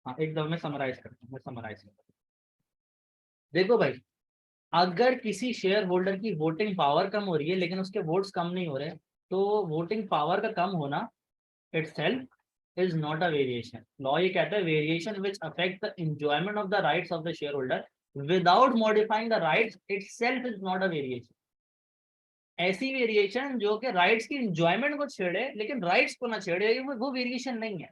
हाँ एकदम मैं समराइज करता हूँ, मैं समराइज करता हूँ। देखो भाई, अगर किसी शेयर होल्डर की वोटिंग पावर कम हो रही है लेकिन उसके वोट्स कम नहीं हो रहे, तो वोटिंग पावर का कम होना itself is not a variation. Law ये कहता है variation which affect the enjoyment of the rights of the shareholder without modifying the rights itself is not a variation. ऐसी वेरिएशन जो कि राइट्स की इंजॉयमेंट को छेड़े लेकिन राइट्स को ना छेड़े, वो वेरिएशन नहीं है।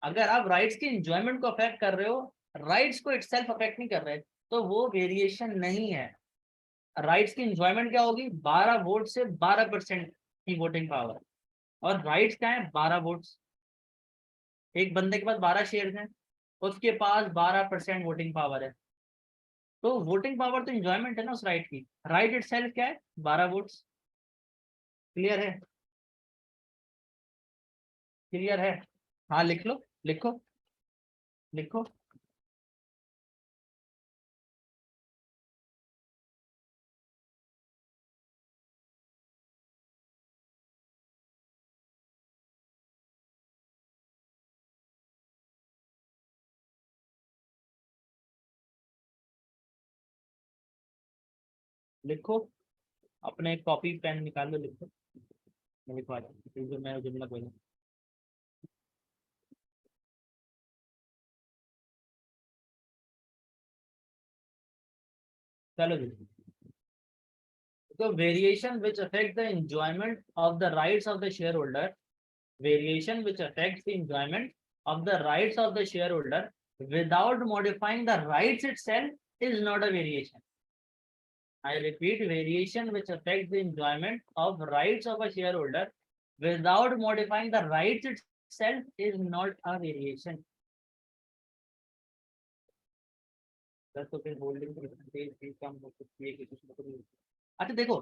अगर आप राइट्स की इंजॉयमेंट को अफेक्ट कर रहे हो, राइट्स को इटसेल्फ अफेक्ट नहीं कर रहे, तो वो वेरिएशन नहीं है। राइट्स की इंजॉयमेंट क्या होगी, 12 वोट से 12% की वोटिंग पावर, और राइट्स क्या है 12 वोट्स। एक बंदे के पास 12 शेयर हैं, उसके पास 12% वोटिंग पावर है, तो वोटिंग पावर तो इंजॉयमेंट है ना उस राइट की। राइट इटसेल्फ क्या है 12 वोट्स। क्लियर है, क्लियर है। हाँ लिख लो, लिखो, लिखो। लिखो, अपने कॉपी पेन निकाल लो, लिखो। मैं लिखवा जो मैं जुमला बोला। चलो जी। तो variation which affect the enjoyment of the rights of the shareholder, variation which affects the enjoyment of the rights of the shareholder without modifying the rights itself is not a variation. I repeat, variation which affects the enjoyment of rights of a shareholder without modifying the rights itself is not a variation. तो फिर holding percentage भी कम हो सकती है कि कुछ मतलब। अच्छा देखो,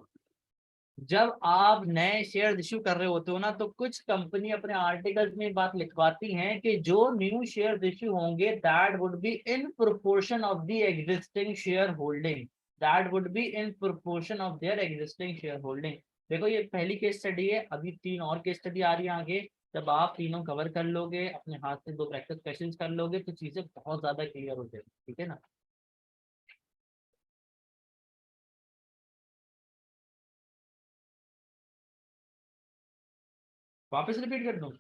जब आप नए शेयर इश्यू कर रहे होते हो ना, तो कुछ कंपनी अपने आर्टिकल्स में बात लिखवाती हैं कि जो न्यू शेयर इश्यू होंगे that would be in proportion of the existing share holding, that would be in proportion of their existing share holding. देखो ये पहली केस स्टडी है, अभी 3 और केस स्टडी आ रही है आगे। जब आप तीनों कवर कर लोगे, अपने हाथ से 2 प्रैक्टिस क्वेश्चंस कर लोगे, तो चीजें बहुत ज्यादा क्लियर हो जाएगी, ठीक है ना। वापस रिपीट कर दूं?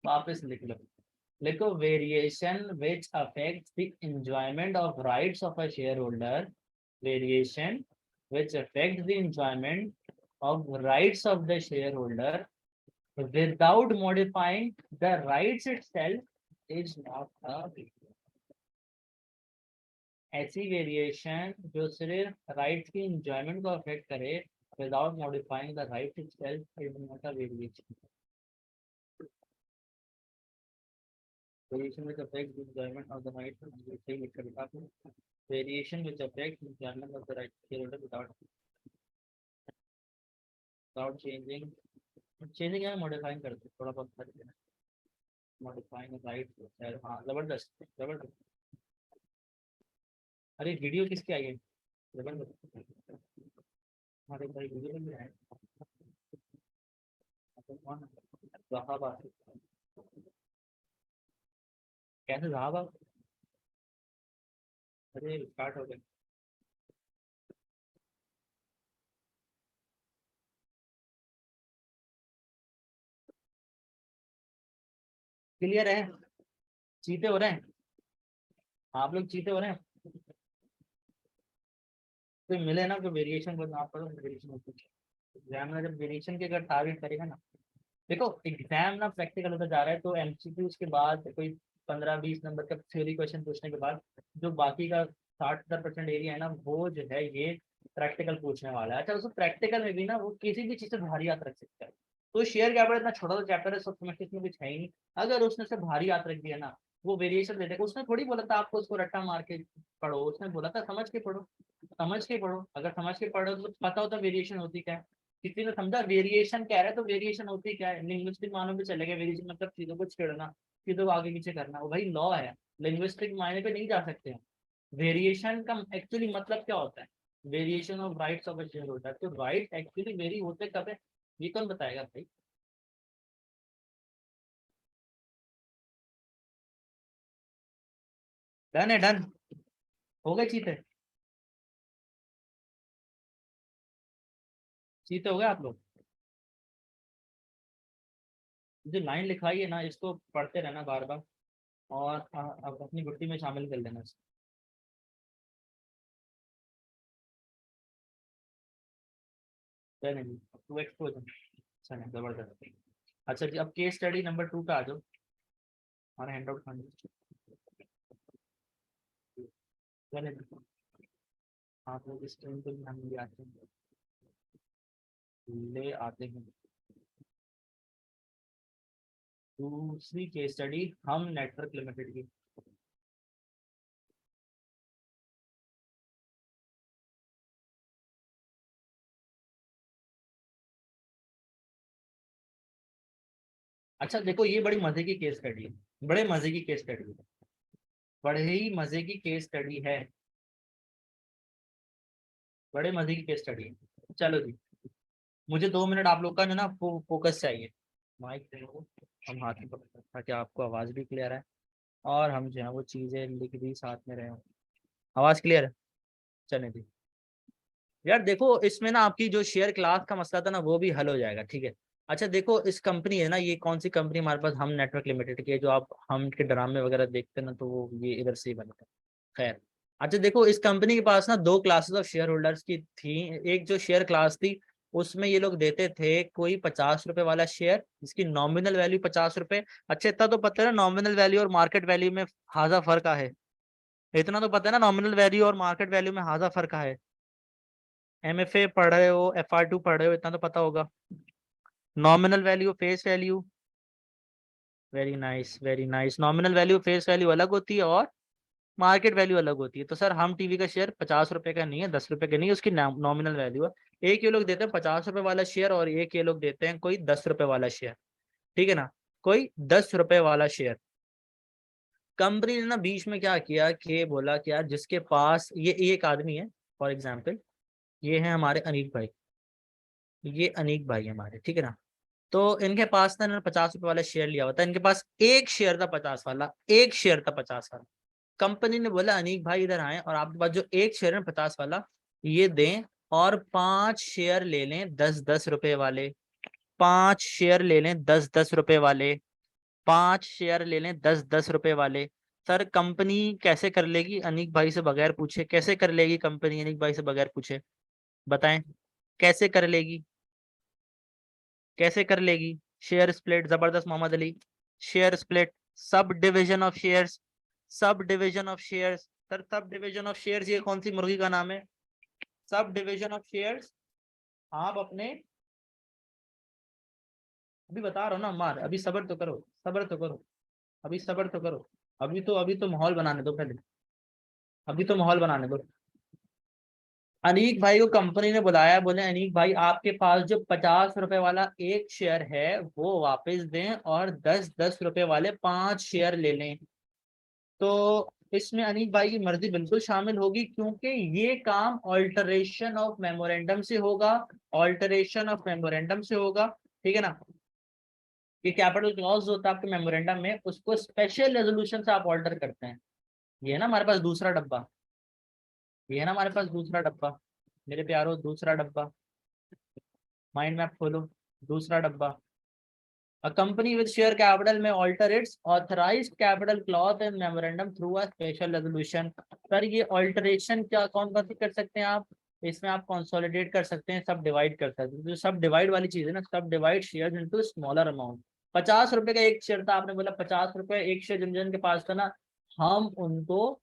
वापस लिख लो, लिखो variation which affects the enjoyment of rights of a share holder, variation which affects the enjoyment of rights of the shareholder without modifying the rights itself is not a variation. ऐसी variation जो सिर्फ rights की enjoyment को affect करे without modifying the right itself is not a variation. Variation which affects the enjoyment of the right to लिख कर लिखा आपने. Variation which affects enjoyment of the right to shareholder without changing या modifying करते थोड़ा बहुत फर्क है. Modifying right. हाँ जबरदस्त जबरदस्त. अरे वीडियो किसकी आई है? जबरदस्त. हमारे भाई वीडियो में है. कौन? जहाबा. कैसे जहाबा? अरे स्टार्ट हो गया. क्लियर है? चीते हो रहे हैं आप लोग? चीते हो रहे हैं? तो मिले ना, तो वेरिएशन को ना पढ़ो. वेरिएशन एग्जाम में जब वेरिएशन के अगर टारगेट करेगा ना, देखो एग्जाम ना प्रैक्टिकल होता जा रहा है, तो एमसीक्यूज के बाद कोई 15-20 नंबर का थ्योरी क्वेश्चन पूछने के बाद जो बाकी का 60-70% एरिया है ना, वो जो है ये प्रैक्टिकल पूछने वाला है. अच्छा, उसको प्रैक्टिकल में भी ना वो किसी भी चीज से भारी याद रख सकता है. तो शेयर कैपिटल इतना छोटा सा चैप्टर है, सब समझते इसमें कुछ है ही नहीं. अगर उसने से भारी याद रख दिया ना, वो वेरिएशन दे देगा. उसने थोड़ी बोला था आपको उसको रट्टा मार के पढ़ो, उसने बोला था समझ के पढ़ो. समझ के पढ़ो. अगर समझ के पढ़ो तो पता होता वेरिएशन होती क्या है. किसी ने समझा वेरिएशन क्या है, तो वेरिएशन होती क्या है. लिंग्विस्टिक मानों पे चले गए. वेरिएशन मतलब चीजों को छेड़ना, चीजों को आगे पीछे करना. वो भाई लॉ है, लिंग्विस्टिक मायने पे नहीं जा सकते हैं. वेरिएशन का एक्चुअली मतलब क्या होता है? Variation of rights of a share holder. तो राइट एक्चुअली वेरी होते कब है, ये कौन बताएगा भाई? डन है डन. हो गए चीते? चीते हो गए आप लोग? जो लाइन लिखाई है ना, इसको पढ़ते रहना बार बार, और अब अपनी गुट्टी में शामिल कर लेना. नहीं, टू एक्सपोज. अच्छा नहीं, जबरदस्त. अच्छा जी, अब केस स्टडी नंबर 2 पे आ जाओ. हमारा हैंड आउट खाने आप लोग इस टाइम पे भी हम ले आते हैं. दूसरी केस स्टडी हम नेटवर्क लिमिटेड की. अच्छा देखो, ये बड़ी मजे की केस स्टडी है. बड़े मजे की केस स्टडी है. बड़े ही मजे की केस स्टडी है. बड़े मजे की केस स्टडी है. चलो जी, मुझे 2 मिनट आप लोग का जो ना फोकस चाहिए. माइक देखो, हम हाथ में पकड़ ताकि आपको आवाज भी क्लियर है, और हम जो है वो चीजें लिख भी साथ में रहे. आवाज क्लियर है? चले जी. यार देखो, इसमें ना आपकी जो शेयर क्लास का मसला था ना, वो भी हल हो जाएगा. ठीक है. अच्छा देखो, इस कंपनी है ना, ये कौन सी कंपनी हमारे पास, हम नेटवर्क लिमिटेड की है. जो आप हम के ड्रामे वगैरह देखते हैं ना, तो वो ये इधर से ही बनता है. खैर. अच्छा देखो, इस कंपनी के पास ना 2 क्लासेस ऑफ शेयर होल्डर्स की थी. एक जो शेयर क्लास थी, उसमें ये लोग देते थे कोई 50 रुपए वाला शेयर, जिसकी नॉमिनल वैल्यू 50 रुपए. अच्छा इतना तो पता है ना, नॉमिनल वैल्यू और मार्केट वैल्यू में हाजा फर्क है. इतना तो पता है ना, नॉमिनल वैल्यू और मार्केट वैल्यू में हाजा फर्क है. एमएफए पढ़ रहे हो, FR2 पढ़ रहे हो, इतना तो पता होगा. Nominal value, face value. Very nice very nice. Nominal value face value अलग होती है, और मार्केट वैल्यू अलग होती है. तो सर हम टीवी का शेयर 50 रुपए का नहीं है, 10 रुपए का नहीं है, उसकी नॉमिनल वैल्यू है. एक ये लोग देते हैं 50 रुपए वाला शेयर, और एक ये लोग देते हैं कोई 10 रुपए वाला शेयर. ठीक है ना, कोई 10 रुपए वाला शेयर. कंपनी ने ना बीच में क्या किया कि बोला कि यार जिसके पास ये एक आदमी है, फॉर एग्जाम्पल ये है हमारे अनीक भाई. ये अनीक भाई हमारे, ठीक है ना. तो इनके पास ना, इन्होंने 50 रुपए वाला शेयर लिया हुआ था. इनके पास एक शेयर था 50 वाला, एक शेयर था 50 वाला. कंपनी ने बोला अनीक भाई इधर आए और आपके पास जो एक शेयर है 50 वाला ये दें और 5 शेयर ले लें 10-10 रुपए वाले, 5 शेयर ले लें 10-10 रुपए वाले, 5 शेयर ले लें 10-10 रुपए वाले। सर कंपनी कैसे कर लेगी अनीक भाई से बगैर पूछे? कैसे कर लेगी कंपनी अनीक भाई से बगैर पूछे? बताएं कैसे कर लेगी? कैसे कर लेगी? शेयर स्प्लिट जबरदस्त Mohammad Ali, share split, subdivision of shares, subdivision of shares. Sir subdivision of shares ये कौन सी मुर्गी का नाम है? सब डिविजन ऑफ शेयर्स आप अपने, अभी बता रहा हूँ ना मार, अभी सब्र तो करो, सब्र तो करो, अभी सब्र तो करो, अभी तो माहौल बनाने दो पहले, अभी तो माहौल बनाने दो। अनीक भाई को कंपनी ने बुलाया, बोले अनीक भाई आपके पास जो 50 रुपए वाला एक शेयर है वो वापस दें और 10-10 रुपए वाले 5 शेयर ले लें। तो इसमें अनीक भाई की मर्जी बिल्कुल शामिल होगी क्योंकि ये काम ऑल्टरेशन ऑफ मेमोरेंडम से होगा, ऑल्टरेशन ऑफ मेमोरेंडम से होगा, ठीक है ना। ये कैपिटल क्लॉज होता है आपके मेमोरेंडम में, उसको स्पेशल रेजोल्यूशन से आप ऑल्टर करते हैं। ये है ना हमारे पास दूसरा डब्बा, ये है ना हमारे पास दूसरा डब्बा, मेरे प्यारो दूसरा डब्बा, माइंड मैप खोलो, दूसरा डब्बा। A company with share capital may alter its authorized capital clause and memorandum through a special resolution। Sir ये ऑल्टरेशन क्या कौन कौन सी कर सकते हैं आप? इसमें आप कंसोलिडेट कर सकते हैं, सब डिवाइड कर सकते हैं। जो सब डिवाइड वाली चीज है ना, सब divide share into smaller amount. 50 रुपए का एक शेयर था, आपने बोला 50 रुपए एक शेयर जिन जिन के पास था ना, हम उनको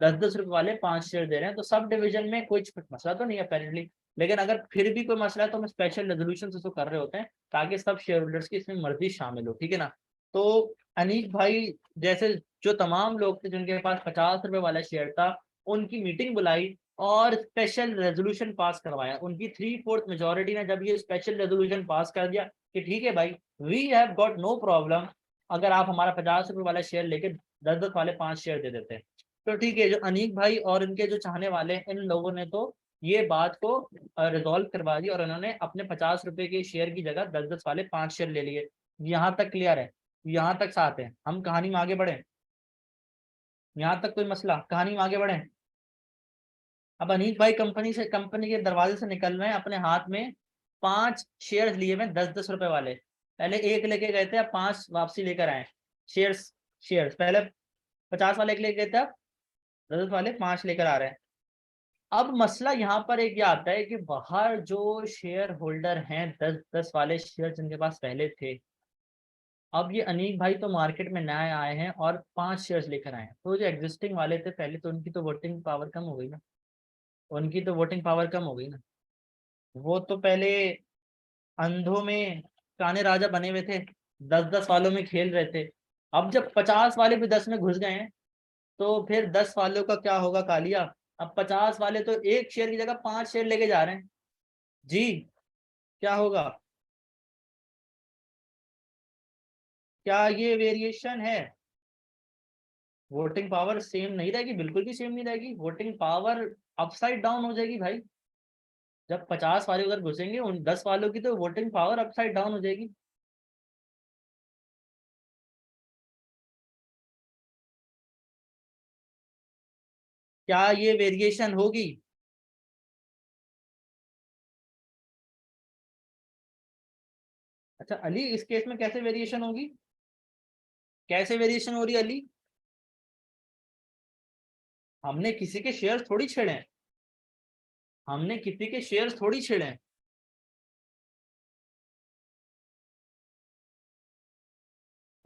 10-10 रुपए वाले 5 शेयर दे रहे हैं। तो सब डिवीजन में कोई मसला तो नहीं है अपेरेंटली, लेकिन अगर फिर भी कोई मसला है तो हम स्पेशल रेजोल्यूशन से कर रहे होते हैं ताकि सब शेयर होल्डर्स की इसमें मर्जी शामिल हो, ठीक है ना। तो अनीक भाई जैसे जो तमाम लोग थे जिनके पास 50 रुपए वाला शेयर था, उनकी मीटिंग बुलाई और स्पेशल रेजोल्यूशन पास करवाया। उनकी 3/4 मेजोरिटी ने जब ये स्पेशल रेजोल्यूशन पास कर दिया कि ठीक है भाई, we have got no problem, अगर आप हमारा 50 रुपए वाला शेयर लेके 10-10 वाले 5 शेयर दे देते हैं तो ठीक है। जो अनीक भाई और इनके जो चाहने वाले हैं, इन लोगों ने तो ये बात को रिजॉल्व करवा दी और उन्होंने अपने 50 रुपए के शेयर की जगह 10-10 वाले 5 शेयर ले लिए। यहाँ तक क्लियर है? यहाँ तक साथ है? हम कहानी में आगे बढ़े? यहाँ तक कोई मसला? कहानी में आगे बढ़े? अब अनीक भाई कंपनी के दरवाजे से निकल रहे हैं, अपने हाथ में 5 शेयर लिए हुए 10-10 रुपए वाले। पहले एक लेके गए थे, अब 5 वापसी लेकर आए। शेयर्स, शेयर्स पहले 50 वाले एक लेके गए थे, अब 10-10 वाले 5 लेकर आ रहे हैं। अब मसला यहाँ पर एक ये आता है कि बाहर जो शेयर होल्डर हैं 10-10 वाले शेयर जिनके पास पहले थे, अब ये अनीक भाई तो मार्केट में नए आए हैं और 5 शेयर्स लेकर आए हैं। तो जो एग्जिस्टिंग वाले थे पहले, तो उनकी तो वोटिंग पावर कम हो गई ना, उनकी तो वोटिंग पावर कम हो गई ना। वो तो पहले अंधों में काने राजा बने हुए थे, 10-10 वालों में खेल रहे थे। अब जब 50 वाले भी 10 में घुस गए हैं तो फिर 10 वालों का क्या होगा कालिया? अब 50 वाले तो एक शेयर की जगह 5 शेयर लेके जा रहे हैं जी, क्या होगा? क्या ये वेरिएशन है? वोटिंग पावर सेम नहीं रहेगी, बिल्कुल भी सेम नहीं रहेगी, वोटिंग पावर अपसाइड डाउन हो जाएगी भाई। जब 50 वाले उधर घुसेंगे, उन 10 वालों की तो वोटिंग पावर अपसाइड डाउन हो जाएगी। क्या ये वेरिएशन होगी? अच्छा अली, इस केस में कैसे वेरिएशन होगी? कैसे वेरिएशन हो रही है अली? हमने किसी के शेयर थोड़ी छेड़े हैं, हमने किसी के शेयर थोड़ी छेड़े हैं।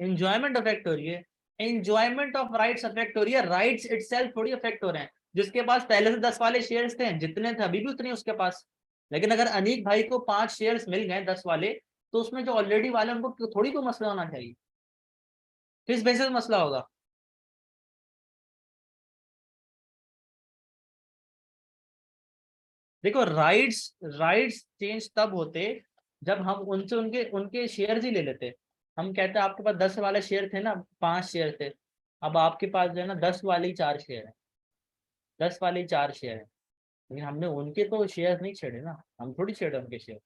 एंजॉयमेंट अफेक्ट हो रही है, एंजॉयमेंट ऑफ राइट्स अफेक्ट हो रही है, राइट्स इटसेल्फ थोड़ी अफेक्ट हो रहे हैं। जिसके पास पहले से 10 वाले शेयर्स थे, जितने थे अभी भी उतने उसके पास। लेकिन अगर अनीक भाई को 5 शेयर्स मिल गए 10 वाले, तो उसमें जो ऑलरेडी वाले उनको थोड़ी कोई मसला होना चाहिए। किस बेसिस मसला होगा? देखो राइट्स, राइट्स चेंज तब होते जब हम उनसे उनके उनके शेयर्स ही ले लेते। हम कहते हैं आपके पास 10 वाले शेयर थे ना, 5 शेयर थे, अब आपके पास जो है ना 10 वाले ही 4 शेयर है, 10 वाले ही 4 शेयर है। लेकिन हमने उनके तो शेयर नहीं छेड़े ना, हम थोड़ी छेड़े उनके शेयर।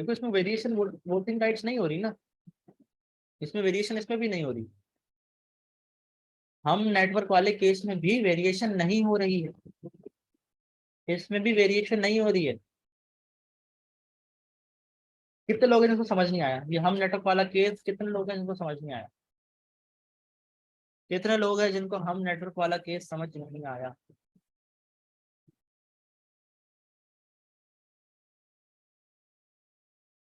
देखो इसमें वेरिएशन वोटिंग राइट्स नहीं हो रही ना, इसमें वेरिएशन इसमें भी नहीं हो रही। हम नेटवर्क वाले केस में भी वेरिएशन नहीं हो रही है, इसमें भी वेरिएशन नहीं हो रही है। कितने लोग हैं जिनको समझ नहीं आया? ये हम नेटवर्क वाला केस कितने लोग हैं जिनको समझ नहीं आया? कितने लोग हैं जिनको हम नेटवर्क वाला केस समझ नहीं आया?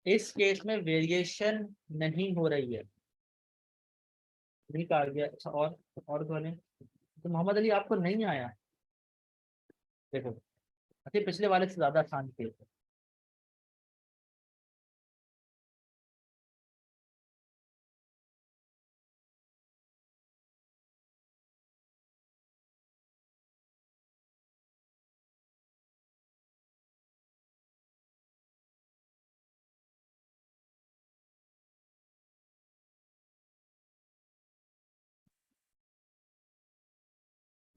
इस केस में वेरिएशन नहीं हो रही है, नहीं कहा गया। अच्छा और कौन है? तो मोहम्मद अली आपको नहीं आया? देखो, अच्छा पिछले वाले से ज्यादा आसान केस है।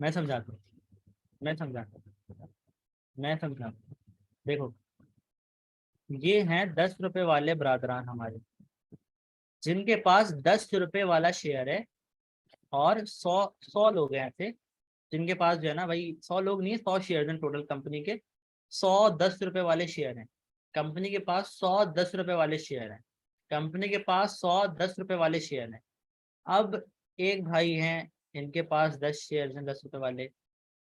मैं समझाता हूँ, मैं समझाता हूँ, मैं समझाता हूँ। देखो, ये हैं 10 रुपए वाले ब्रादरान हमारे, जिनके पास 10 रुपए वाला शेयर है। और 100 लोग हैं ऐसे जिनके पास जो है ना भाई, 100 लोग नहीं है, 100 शेयर हैं टोटल कंपनी के। 110 रुपए वाले शेयर हैं कंपनी के पास, 110 रुपए वाले शेयर हैं कंपनी के पास, 110 रुपए वाले शेयर हैं। अब एक भाई हैं, इनके पास 10 शेयर हैं 10 रुपए वाले,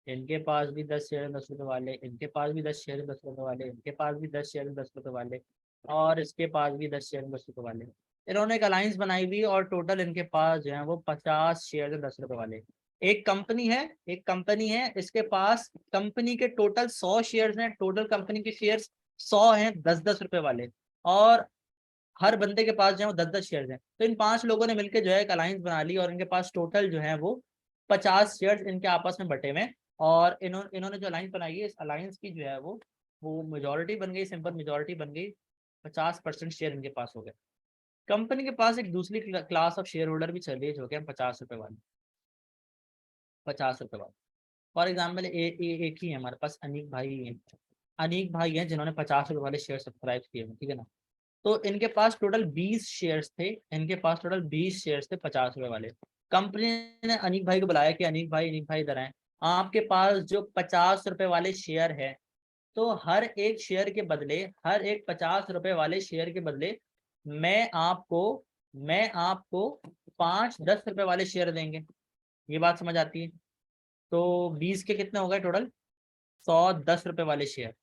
इनके पास भी 10 शेयर हैं 10 रुपए वाले, इनके पास भी 10 शेयर हैं 10 रुपए वाले, इनके पास भी 10 शेयर हैं 10 रुपए वाले, और इसके पास भी 10 शेयर हैं 10 रुपए वाले। इन्होंने एक अलायंस बनाई हुई और टोटल इनके पास जो है वो 50 शेयर हैं 10 रुपए वाले। एक कंपनी है, एक कंपनी है, इसके पास कंपनी के टोटल 100 शेयर हैं, टोटल कंपनी के शेयर 100 हैं 10-10 रुपए वाले। और हर बंदे के पास जो है वो 10-10 शेयर हैं। तो इन 5 लोगों ने मिलकर जो है एक अलायंस बना ली और इनके पास टोटल जो है वो 50 शेयर इनके आपस में बटे हुए हैं। और इन्होंने जो अलायंस बनाई है, इस अलायंस की जो है वो मेजोरिटी बन गई, सिंपल मेजोरिटी बन गई। 50% शेयर इनके पास हो गए। कंपनी के पास एक दूसरी क्लास ऑफ शेयर होल्डर भी चल रही है, जो कि 50 रुपए वाले, 50 रुपए वाले। फॉर एग्जाम्पल एक ही है हमारे पास, अनीक भाई है। अनीक भाई हैं जिन्होंने 50 रुपए वाले शेयर सब्सक्राइब किए हैं, ठीक है ना। तो इनके पास टोटल 20 शेयर्स थे, इनके पास टोटल 20 शेयर्स थे 50 रुपए वाले। कंपनी ने अनीक भाई को बुलाया कि अनीक भाई इधर आए, आपके पास जो 50 रुपए वाले शेयर है, तो हर एक शेयर के बदले, हर एक 50 रुपए वाले शेयर के बदले मैं आपको मैं आपको 5 10 रुपए वाले शेयर देंगे। ये बात समझ आती है? तो 20 के कितने हो गए टोटल? 110 रुपए वाले शेयर,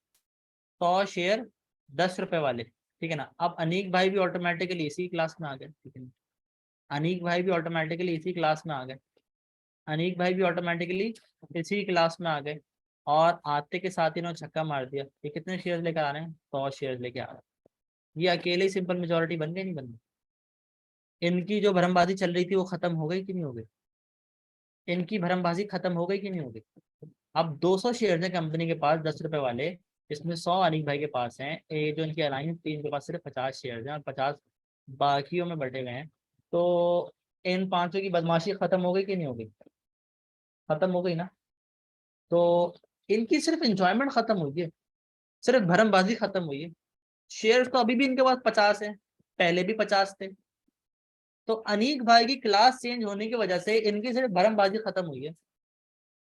100 शेयर 10 रुपए वाले, ठीक है ना। अब अनीक भाई भी ऑटोमेटिकली इसी क्लास में आ गए, ठीक है ना। अनीक भाई भी ऑटोमेटिकली इसी क्लास में आ गए, अनीक भाई भी ऑटोमेटिकली इसी क्लास में आ गए। और आते के साथ इन्होंने छक्का मार दिया। ये कितने शेयर लेकर आ रहे हैं? 100 शेयर लेके आ रहे हैं। ये अकेले ही सिंपल मेजोरिटी बन गई, नहीं बन गई? इनकी जो भरमबाजी चल रही थी वो खत्म हो गई कि नहीं हो गई? इनकी भरमबाजी खत्म हो गई कि नहीं हो गई? अब 200 शेयर हैं कंपनी के पास 10 रुपए वाले, इसमें 100 अनिक भाई के पास हैं। ये जो इनकी अलायंस थी, इनके पास सिर्फ 50 शेयर हैं और 50 बाकियों में बटे हुए हैं। तो इन पांचों की बदमाशी खत्म हो गई कि नहीं हो गई? खत्म हो गई ना। तो इनकी सिर्फ इंजॉयमेंट खत्म हुई है, सिर्फ भरमबाजी खत्म हुई है। शेयर तो अभी भी इनके पास 50 है, पहले भी 50 थे। तो अनीक भाई की क्लास चेंज होने की वजह से इनकी सिर्फ भरमबाजी खत्म हुई है,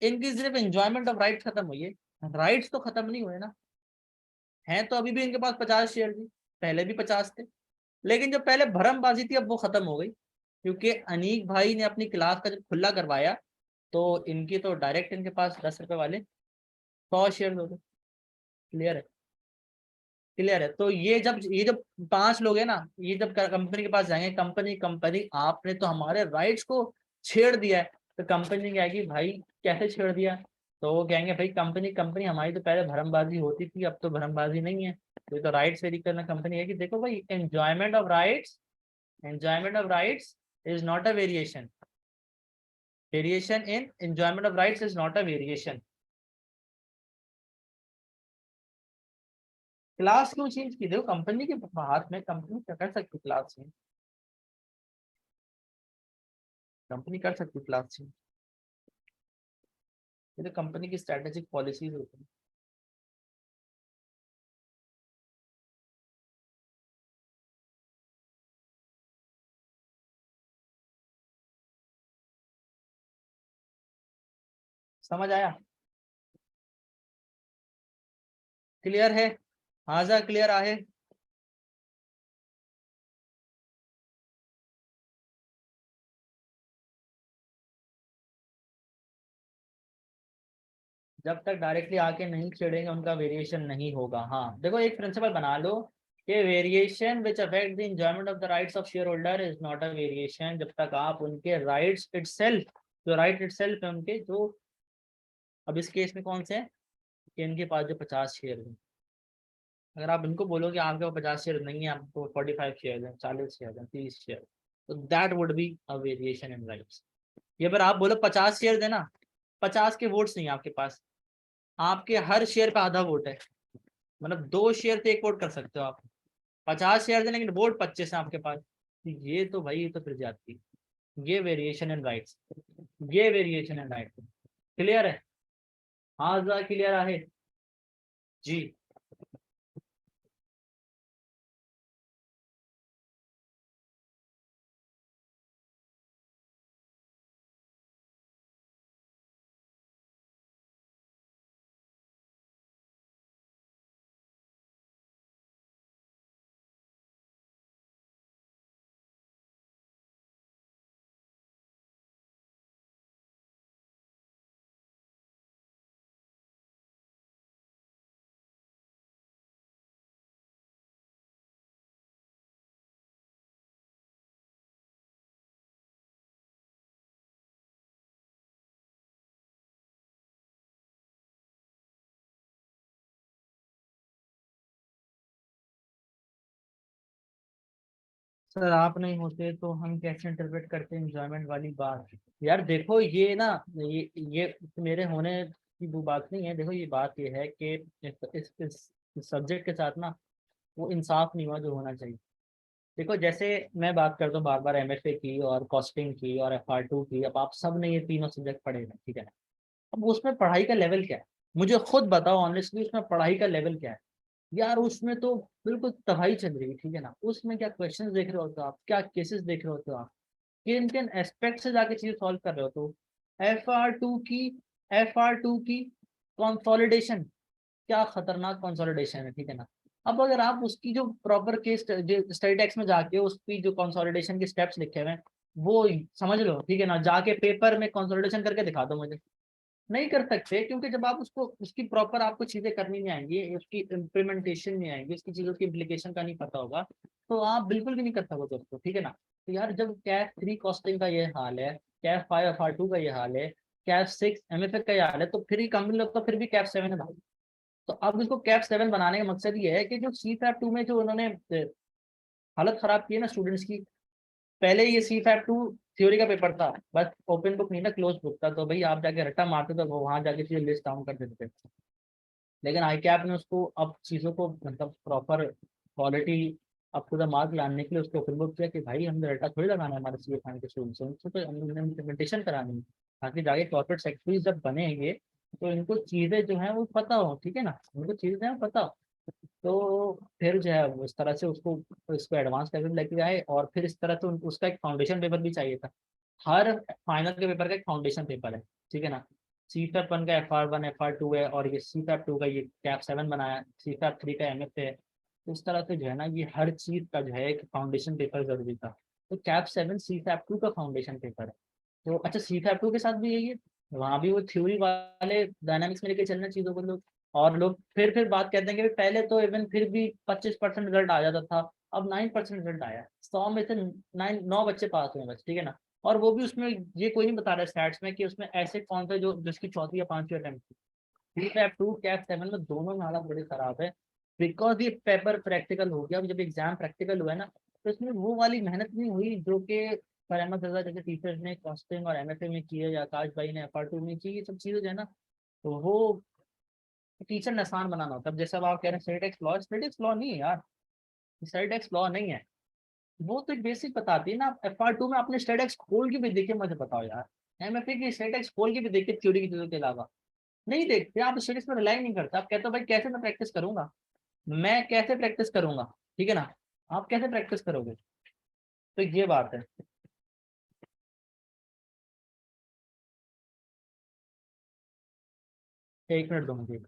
इनकी सिर्फ एंजॉयमेंट ऑफ राइट्स खत्म हुई है। राइट्स तो खत्म नहीं हुए ना, हैं तो अभी भी इनके पास 50 शेयर थी, पहले भी 50 थे। लेकिन जो पहले भरमबाजी थी अब वो खत्म हो गई, क्योंकि अनीक भाई ने अपनी क्लास का जब खुला करवाया, तो इनकी तो डायरेक्ट इनके पास 10 रुपए वाले 100 शेयर हो गए। क्लियर है? क्लियर है? तो ये जब 5 लोग है ना, ये जब कंपनी के पास जाएंगे, कंपनी कंपनी आपने तो हमारे राइट्स को छेड़ दिया है। तो कंपनी कहेगी भाई कैसे छेड़ दिया? तो वो कहेंगे भाई कंपनी कंपनी हमारी तो पहले भरमबाजी होती थी, अब तो भरमबाजी नहीं है। तो ये तो राइट्स वेरी करना कंपनी है कि देखो भाई, enjoyment of rights is not a variation, variation in enjoyment of rights is not a variation. Class क्यों चेंज की? देखो कंपनी के हाथ में, कंपनी क्या कर सकती क्लास चेंज, कंपनी कर सकती क्लास चेंज। ये तो कंपनी की स्ट्रेटेजिक पॉलिसीज होती है। समझ आया? क्लियर है? हाजा क्लियर आहे? जब तक डायरेक्टली आके नहीं छेड़ेंगे उनका वेरिएशन नहीं होगा। हाँ देखो, एक प्रिंसिपल बना लो कि variation which affect the enjoyment of the rights of share holder is not a variation, जब तक आप उनके राइट्स इटसेल्फ, जो राइट इटसेल्फ है उनके, जो अब इस केस में कौन से हैं कि इनके पास जो 50 शेयर है, अगर आप इनको बोलो कि आपके पास 50 शेयर नहीं है, आपको 45 शेयर है, 40 शेयर है, 30 शेयर, तो that would be a variation in rights. ये पर आप बोलो 50 शेयर देना, 50 के वोट्स नहीं है आपके पास, आपके हर शेयर पे आधा वोट है, मतलब 2 शेयर पे 1 वोट कर सकते हो आप। 50 शेयर है लेकिन वोट 25 है आपके पास, तो ये तो भाई, ये तो फिर जाती, ये वेरिएशन इन राइट्स, ये वेरिएशन इन राइट्स। क्लियर है? हाँ क्लियर है जी। सर आप नहीं होते तो हम कैसे इंटरप्रेट करते हैं एंजॉयमेंट वाली बात? यार देखो ये ना, ये मेरे होने की वो बात नहीं है। देखो ये बात ये है कि इस सब्जेक्ट के साथ ना वो इंसाफ नहीं हुआ जो होना चाहिए। देखो जैसे मैं बात करता हूँ बार बार एमएफए की और कॉस्टिंग की और FR2 की, अब आप सब ने ये तीनों सब्जेक्ट पढ़े हैं, ठीक है। अब उसमें पढ़ाई का लेवल क्या है, मुझे खुद बताओ ऑनेस्टली, उसमें पढ़ाई का लेवल क्या है? यार उसमें तो बिल्कुल तबाही चल रही है, ठीक है ना। उसमें क्या क्वेश्चंस देख रहे होते हो आप, क्या केसेस देख रहे होते हो आप, किन किन एस्पेक्ट से जाके चीज सॉल्व कर रहे हो। तो एफ आर टू की कंसोलिडेशन, क्या खतरनाक कंसोलिडेशन है, ठीक है ना। अब अगर आप उसकी जो प्रॉपर केस स्टडी टेक्स्ट में जाके उसकी जो कंसोलिडेशन के स्टेप्स लिखे हुए हैं वो समझ लो, ठीक है ना, जाके पेपर में कंसोलिडेशन करके दिखा दो मुझे। नहीं कर सकते, क्योंकि जब आप उसको उसकी प्रॉपर आपको चीजें करनी नहीं आएंगी, उसकी इम्प्लीमेंटेशन नहीं आएंगी, उसकी चीजों की इम्प्लीकेशन का नहीं पता होगा, तो आप बिल्कुल भी नहीं कर सकते उसको, ठीक है ना। तो यार जब कैफ 3 कॉस्टिंग का ये हाल है, कैफ 5 FR2 का ये हाल है, कैफ 6 MFA का ये हाल है, तो फिर ही कंपनी लोग तो फिर भी कैफ 7 है भाई। तो अब इसको कैफ 7 बनाने का मकसद ये है कि जो C-FAP 2 में जो उन्होंने हालत खराब की है ना स्टूडेंट्स की, पहले ये C-FAP 2 थ्योरी का पेपर था, बस ओपन बुक नहीं ना, क्लोज बुक था, तो भाई आप जाके रट्टा मारते तो वो वहां जाके चीजें लिस्ट डाउन कर देते थे। लेकिन आई कैप ने उसको अब चीजों को मतलब proper quality up to the mark लाने के लिए उसको ओपन बुक किया कि भाई हमने रट्टा थोड़ी लगाना है हमारे CA के स्टूडेंट्स से, उनसे तो हमने इम्प्लीमेंटेशन करानी है, ताकि जाके कॉर्पोरेट सेक्रेटरी जब बनेंगे तो इनको चीजें जो है वो पता हो, ठीक है ना, उनको चीजें हैं पता हो। तो फिर जो है वो इस तरह से उसको इसको एडवांस लेवल लेके जाए, और फिर इस तरह से उसका एक फाउंडेशन पेपर भी चाहिए था। हर फाइनल के पेपर का एक फाउंडेशन पेपर है, ठीक है ना। C-FAP 1 का FR1 FR2 है, और ये C-FAP 2 का ये कैफ 7 बनाया, C-FAP 3 का MFA है। तो इस तरह से जो है ना ये हर चीज का जो है एक फाउंडेशन पेपर जरूरी था। तो कैफ 7 C-FAP 2 का फाउंडेशन पेपर है। तो अच्छा C-FAP 2 के साथ भी यही है, वहां भी वो थ्योरी वाले डायनामिक्स में लेके चलना चीजों को लोग। और लोग फिर बात कहते हैं कि पहले तो इवन फिर भी 25% रिजल्ट आ जाता था, अब 9% रिजल्ट आया, 100 में से 9 बच्चे पास हुए बस, ठीक है ना। और वो भी उसमें ये कोई नहीं बता रहा स्टैट्स में कि उसमें ऐसे कौन थे जो जिसकी चौथी या पांचवी अटेम्प्ट थी। C-FAP 2 कैफ 7 में दोनों में हालत बड़ी खराब है, बिकॉज ये पेपर प्रैक्टिकल हो गया। अब जब एग्जाम प्रैक्टिकल हुआ है ना, तो इसमें वो वाली मेहनत नहीं हुई जो कि पर अहमद रजा जैसे टीचर्स ने कॉस्टिंग और MFA में की है, या आकाश भाई ने FR2 में की, ये सब चीजें जो है ना, तो वो टीचर ने आसान बनाना होता है। अब जैसे अब आप कह रहे हैं स्टेटिक्स लॉ नहीं है यार, स्टेटिक्स लॉ नहीं है। वो तो एक बेसिक बताती है ना। FR2 में आपने स्टेटिक्स खोल के भी देखिए, मुझे बताओ यार। MFA की स्टेटिक्स खोल के भी देखिए थ्योरी की चीजों के अलावा, नहीं देखते आप, स्टेटिक्स में रिलाई नहीं करते। आप कहते हो भाई कैसे मैं प्रैक्टिस करूंगा, मैं कैसे प्रैक्टिस करूंगा, ठीक है ना, आप कैसे प्रैक्टिस करोगे? तो ये बात है। एक मिनट दो मुझे।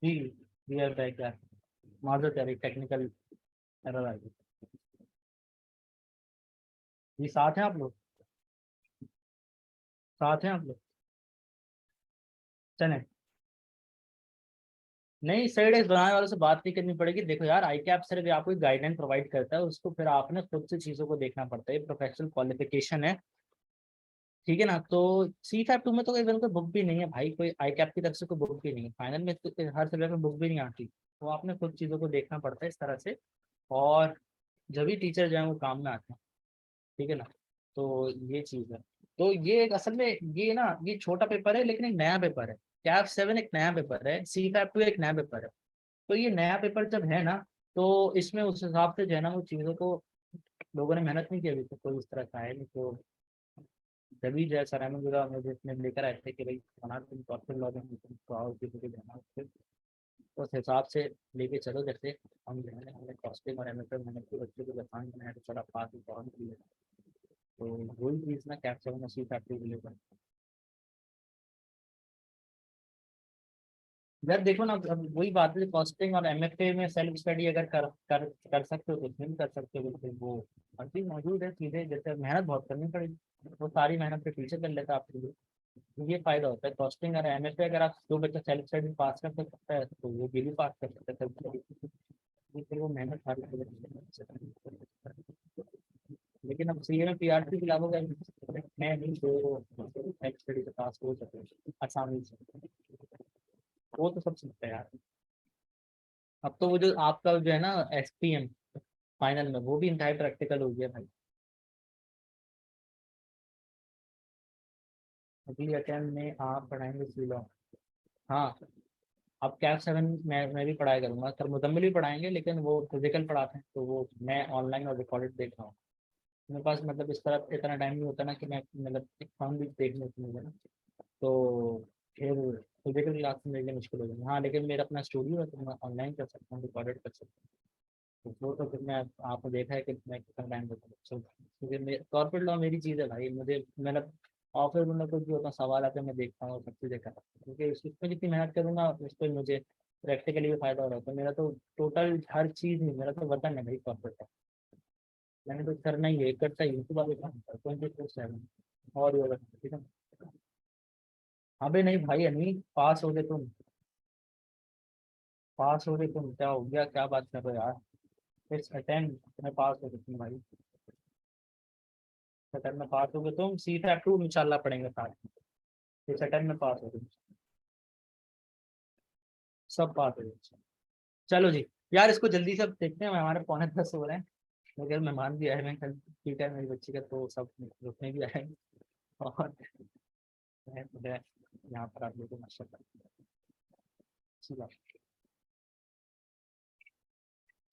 जी वी आर बैक यार, माजरत यार, टेक्निकल एरर आ गई। जी साथ हैं आप लोग, साथ हैं आप लोग, चलें। नहीं, सही डेस्क बनाने वालों से बात नहीं करनी पड़ेगी। देखो यार, आई कैप सिर्फ आपको गाइडलाइन प्रोवाइड करता है, उसको फिर आपने खुद से चीज़ों को देखना पड़ता है, प्रोफेशनल क्वालिफिकेशन है, ठीक है ना। तो C-FAP 2 में तो कोई बिल्कुल बुक भी नहीं है भाई, कोई आई कैप की तरफ से कोई बुक भी नहीं है, फाइनल में तो हर सब्जेक्ट में बुक भी नहीं आती, तो आपने खुद चीज़ों को देखना पड़ता है इस तरह से। और जब भी टीचर जो है वो काम में आते हैं, ठीक है ना। तो ये चीज़ है। तो ये एक असल में, ये ना, ये छोटा पेपर है लेकिन एक नया पेपर है। कैप 7 एक नया पेपर है, C-FAP 2 एक नया पेपर है। तो ये नया पेपर जब है ना, तो इसमें उस हिसाब से जो है ना वो चीज़ों को लोगों ने मेहनत नहीं की अभी तक, कोई इस तरह का है नहीं। तो तभी जो है सर अहमद गुरा मुझे इसमें लेकर आए थे कि भाई बना तुम कॉर्पोरेट लॉ में तुम आओ किसी को जाना, उस हिसाब से लेके चलो। जैसे हम जो है हमने कॉस्टिंग और एमएफए मैंने अपने बच्चों को जबान बनाया तो थोड़ा पास फॉर्म किया, तो वही चीज़ ना कैप्चर में C-FAP 2 के लिए। यार देखो ना, अब वही बात है, कॉस्टिंग और एमएफए में सेल्फ स्टडी अगर कर सकते हो तो उसमें भी कर सकते हो, तो वो हर चीज़ मौजूद है। चीज़ें जैसे मेहनत बहुत करनी पड़ेगी, वो सारी मेहनत पे टीचर कर लेता है आपके लिए। तो ये फायदा होता है कॉस्टिंग और एमएफए, अगर आप दो बच्चा सेल्फ स्टडी पास कर सकता है तो वो भी पास कर सकता है सेल्फ स्टडी, फिर वो मेहनत सारी चीज़ें। लेकिन अब सीए में पीआरटी भी लागू कर, मैं नहीं तो सेल्फ स्टडी से पास हो सके आसानी से, वो तो सब सीखता है यार। अब तो वो जो आपका जो है ना SPM फाइनल में, वो भी इंतहाई प्रैक्टिकल हो गया भाई। अगली अटेम्प्ट में आप पढ़ाएंगे सी लॉ। हाँ, अब कैप 7 मैं भी पढ़ाई करूंगा, सर मुजम्मिल भी पढ़ाएंगे, लेकिन वो फिजिकल पढ़ाते हैं, तो वो मैं ऑनलाइन और रिकॉर्डेड देख रहा हूँ। मेरे पास मतलब इस तरह इतना टाइम नहीं होता ना कि मैं मतलब एक फॉर्म भी देखने को मिले ना, तो फिर फिजिकल क्लास में मेरे लिए मुश्किल हो जाएगी। हाँ, लेकिन मेरा अपना स्टूडियो है, तो मैं ऑनलाइन कर सकता हूँ, रिकॉर्डेड कर सकता हूँ। तो वो तो फिर मैं आपने देखा है कि मैं कितना टाइम देता हूँ, क्योंकि कॉर्पोरेट लॉ मेरी चीज़ है भाई। मुझे मतलब ऑफिस में कुछ भी होता सवाल आते हैं, मैं देखता हूँ, सब चीज़ें करता हूँ, क्योंकि इसमें जितनी मेहनत करूँगा उस पर मुझे प्रैक्टिकली भी फायदा हो रहा है। तो मेरा तो टोटल हर चीज़ नहीं, मेरा तो वतन है भाई कॉर्पोरेट का। मैंने तो करना ही है, करता ही हूँ, सुबह भी काम करता हूँ 24/7। और योगा, ठीक है। अबे नहीं भाई अनी, पास हो गए तुम, पास हो गए तुम, क्या हो गया, क्या बात कर रहे हो यार। इस अटेम्प्ट में पास हो गए तुम भाई, अटेम्प्ट में पास हो गए तुम, CSAT 2 इंशाल्लाह पढ़ेंगे साथ में। इस अटेम्प्ट में पास हो गए, सब पास हो गए। चलो जी यार, इसको जल्दी से अब देखते हैं, हमारे 9:45 हो रहे हैं। मेरे घर मेहमान भी आए हैं कल, ठीक है, मेरी बच्ची का, तो सब रुकने भी आए हैं। और मैं यहाँ पर आप लोगों को नाश्ता करता हूँ।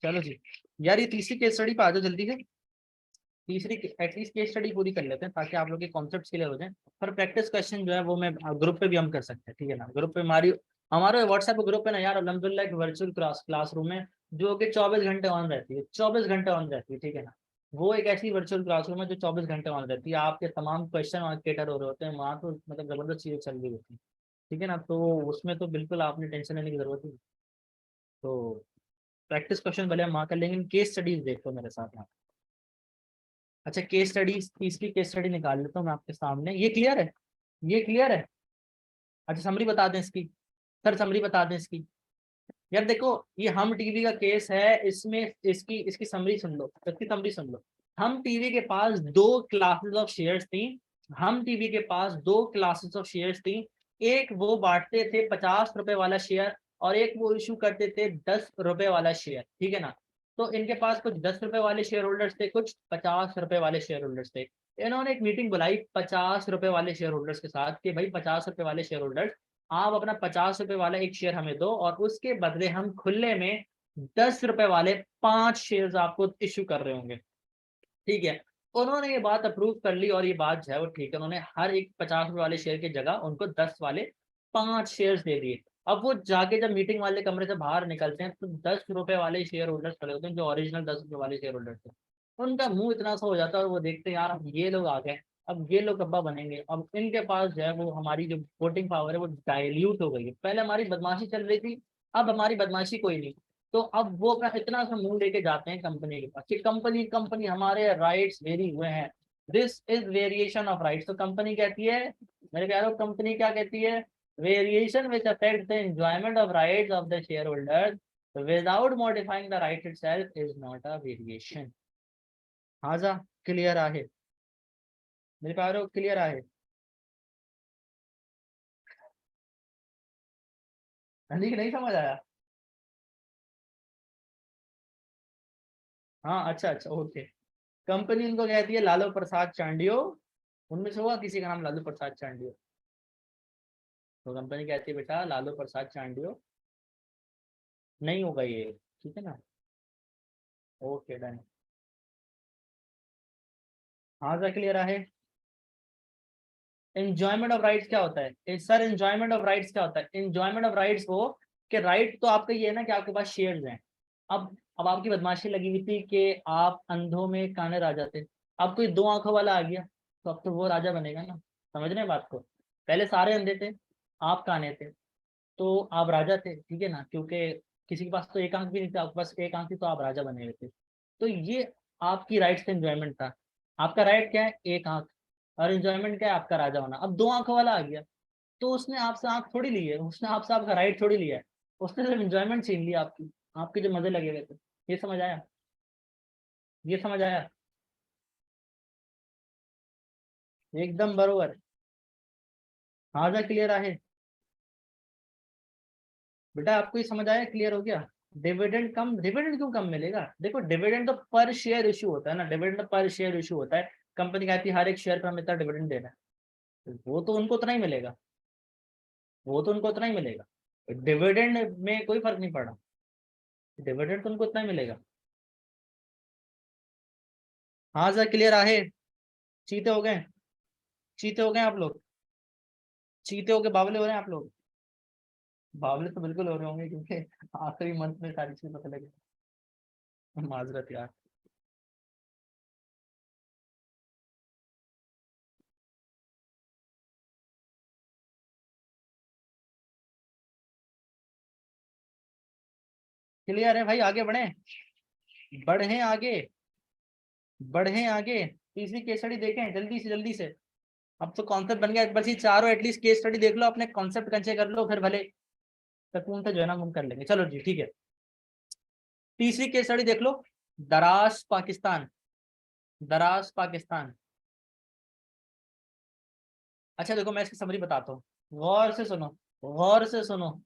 चलो जी यार, ये तीसरी केस स्टडी पे आ जाओ जल्दी से। तीसरी एटलीस्ट केस स्टडी पूरी कर लेते हैं, ताकि आप लोग के कॉन्सेप्ट्स क्लियर हो जाए। पर प्रैक्टिस क्वेश्चन जो है वो मैं ग्रुप पे भी हम कर सकते हैं, ठीक है ना। ग्रुप पे हमारे व्हाट्सएप ग्रुप है ना यार, अल्हम्दुलिल्लाह एक वर्चुअल क्लासरूम है, जो कि 24 घंटे ऑन रहती है, 24 घंटे ऑन रहती है, ठीक है ना। वो एक ऐसी वर्चुअल क्लासरूम है जो 24 घंटे ऑन रहती है, आपके तमाम क्वेश्चन वहाँ केटर हो रहे होते हैं, वहाँ तो मतलब जबरदस्त चीजें चल रही होती है, ठीक है ना। तो उसमें तो बिल्कुल आपने टेंशन लेने की जरूरत नहीं। तो प्रैक्टिस क्वेश्चन भले हम वहाँ कर लेंगे, केस स्टडीज देखो मेरे साथ यहाँ। अच्छा, केस स्टडीज, तीसरी केस स्टडी निकाल लेता हूँ मैं आपके सामने। ये क्लियर है, ये क्लियर है। अच्छा, समरी बता दें इसकी, सर समरी बता दें इसकी। यार देखो, ये हम टीवी का केस है, इसमें इसकी इसकी समरी सुन लो, इसकी समरी सुन लो। हम टीवी के पास दो क्लासेस ऑफ शेयर्स थी, हम टीवी के पास दो क्लासेस ऑफ शेयर्स थी। एक वो बांटते थे 50 रुपए वाला शेयर, और एक वो इशू करते थे 10 रुपए वाला शेयर, ठीक है ना। तो इनके पास कुछ 10 रुपए वाले शेयर होल्डर्स थे, कुछ 50 रुपए वाले शेयर होल्डर्स थे। इन्होंने एक मीटिंग बुलाई 50 रुपए वाले शेयर होल्डर्स के साथ, कि भाई 50 रुपए वाले शेयर होल्डर्स, आप अपना 50 रुपए वाला एक शेयर हमें दो, और उसके बदले हम खुले में 10 रुपए वाले 5 शेयर आपको इश्यू कर रहे होंगे, ठीक है। उन्होंने ये बात अप्रूव कर ली, और ये बात जो है वो ठीक है, उन्होंने हर एक 50 रुपए वाले शेयर की जगह उनको 10 वाले 5 शेयर दे दिए। अब वो जाके जब मीटिंग वाले कमरे से बाहर निकलते हैं, तो 10 रुपए वाले शेयर होल्डर्स खड़े होते हैं, जो ओरिजिनल 10 रुपए वाले शेयर होल्डर्स थे। उनका मुंह इतना सा हो जाता है, और वो देखते हैं यार अब ये लोग आ गए, अब ये लोग अब्बा बनेंगे, अब इनके पास जो है वो हमारी जो वोटिंग पावर है वो डायल्यूट हो गई है। पहले हमारी बदमाशी चल रही थी, अब हमारी बदमाशी कोई नहीं। तो अब वो अपना इतना सा मुंह लेके जाते हैं कंपनी के पास, कि कंपनी कंपनी हमारे राइट्स वेरी हुए हैं, this is variation of rights. तो कंपनी कहती है, मेरे प्यारो, कंपनी क्या कहती है, variation which affect the enjoyment of rights of the shareholder without modifying the right itself is not a variation. हाजा क्लियर आहे, मेरे प्यारो क्लियर आहे। हाँ जी, नहीं समझ आया। हाँ अच्छा अच्छा, ओके। कंपनी उनको कहती है लालू प्रसाद चांडियो, उनमें से हुआ किसी का नाम लालू प्रसाद चांडियो, तो कंपनी कहती है बेटा लालू प्रसाद चांडियो नहीं होगा ये, ठीक है ना। Okay done. हाँ सर क्लियर है। एंजॉयमेंट ऑफ राइट्स क्या होता है सर, एंजॉयमेंट ऑफ राइट्स क्या होता है, एंजॉयमेंट ऑफ राइट्स वो, कि राइट तो आपका ये है ना कि आपके पास शेयर्स हैं। अब आपकी बदमाशी लगी हुई थी कि आप अंधों में काने राजा थे, अब कोई दो आंखों वाला आ गया, तो अब तो वो राजा बनेगा ना। समझ रहे हैं बात को। पहले सारे अंधे थे, आप काने थे, तो आप राजा थे, ठीक है ना, क्योंकि किसी के पास तो एक आंख भी नहीं था, आपके पास एक आंख थी, तो आप राजा बने हुए थे। तो ये आपकी राइट से एंजॉयमेंट था। आपका राइट क्या है, एक आंख, और एंजॉयमेंट क्या है, आपका राजा होना। अब दो आंखों वाला आ गया, तो उसने आपसे आंख थोड़ी ली है, उसने आपसे आपका राइट थोड़ी लिया है, उसने सिर्फ एंजॉयमेंट छीन लिया आपकी, आपके जो मजे लगे हुए थे। ये समझ आया, ये समझ आया, एकदम बरोबर। हाँ जा क्लियर है बेटा, आपको ये समझ आया, क्लियर हो गया। डिविडेंड कम, डिविडेंड क्यों कम मिलेगा, देखो डिविडेंड तो पर शेयर इशू होता है ना, डिविडेंड तो पर शेयर इशू होता है। कंपनी कहती है हर एक शेयर पर हमें इतना डिविडेंड देना है, तो वो तो उनको उतना ही मिलेगा, वो तो उनको उतना ही मिलेगा। डिविडेंड में कोई फर्क नहीं पड़ा, डिविडेंड तुमको उतना ही मिलेगा। हाँ सर क्लियर आहे, चीते हो गए, चीते हो गए आप लोग, चीते हो गए, बावले हो रहे हैं आप लोग। बावले तो बिल्कुल हो रहे होंगे क्योंकि आखिरी मंथ में सारी चीज पता लगी। माजरत यार। क्लियर है भाई, आगे बढ़े, बढ़े आगे, बढ़े आगे। तीसरी केस स्टडी देखें जल्दी से जल्दी से। अब तो कॉन्सेप्ट बन गया, बस ये चारों एटलीस्ट केस स्टडी देख लो, अपने कॉन्सेप्ट कंचे कर लो, फिर भले सकून से जो है ना हम कर लेंगे। चलो जी ठीक है, तीसरी केस स्टडी देख लो, दरास पाकिस्तान, दरास पाकिस्तान। अच्छा देखो मैं इसकी समरी बताता हूँ, गौर से सुनो, गौर से सुनो।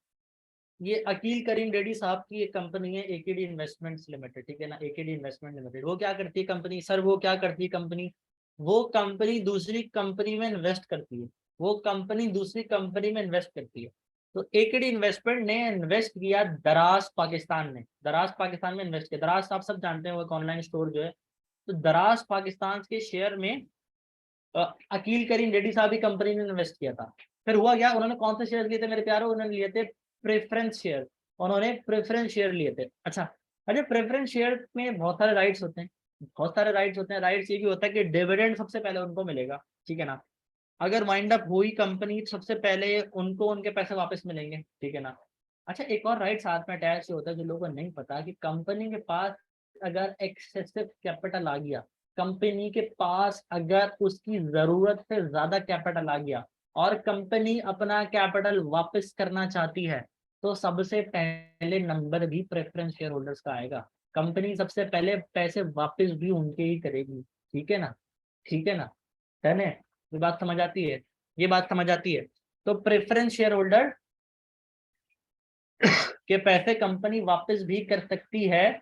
ये अकील करीम रेड्डी साहब की एक कंपनी है, एकेडी इन्वेस्टमेंट्स लिमिटेड, ठीक है ना, एकेडी इन्वेस्टमेंट लिमिटेड। वो क्या करती है कंपनी, सर वो क्या करती है कंपनी, वो कंपनी दूसरी कंपनी में इन्वेस्ट करती है, वो कंपनी दूसरी कंपनी में इन्वेस्ट करती है। तो एकेडी इन्वेस्टमेंट ने इन्वेस्ट किया दराज पाकिस्तान में, दराज पाकिस्तान में इन्वेस्ट किया। दराज आप सब जानते हैं वो एक ऑनलाइन स्टोर जो है। तो दराज पाकिस्तान के शेयर में अकील करीम रेड्डी साहब की कंपनी ने इन्वेस्ट किया था। फिर हुआ क्या, उन्होंने कौन से शेयर लिए थे मेरे प्यारो, उन्होंने लिए थे प्रेफरेंस शेयर, उन्होंने प्रेफरेंस शेयर लिए थे। अच्छा, अरे प्रेफरेंस शेयर में बहुत सारे राइट्स होते हैं, बहुत सारे राइट्स होते हैं। राइट्स ये भी होता है कि डिविडेंड सबसे पहले उनको मिलेगा, ठीक है ना, अगर वाइंड अप हुई कंपनी सबसे पहले उनको उनके पैसे वापस मिलेंगे, ठीक है ना। अच्छा एक और राइट साथ में अटैच होता है जो लोगों को नहीं पता, कि कंपनी के पास अगर एक्सेसिव कैपिटल आ गया, कंपनी के पास अगर उसकी जरूरत से ज्यादा कैपिटल आ गया और कंपनी अपना कैपिटल वापस करना चाहती है, तो सबसे पहले नंबर भी प्रेफरेंस शेयर होल्डर्स का आएगा। कंपनी सबसे पहले पैसे वापस भी उनके ही करेगी, ठीक है ना, ठीक है ना, है ना। ये बात समझ आती है, ये बात समझ आती है। तो प्रेफरेंस शेयर होल्डर के पैसे कंपनी वापस भी कर सकती है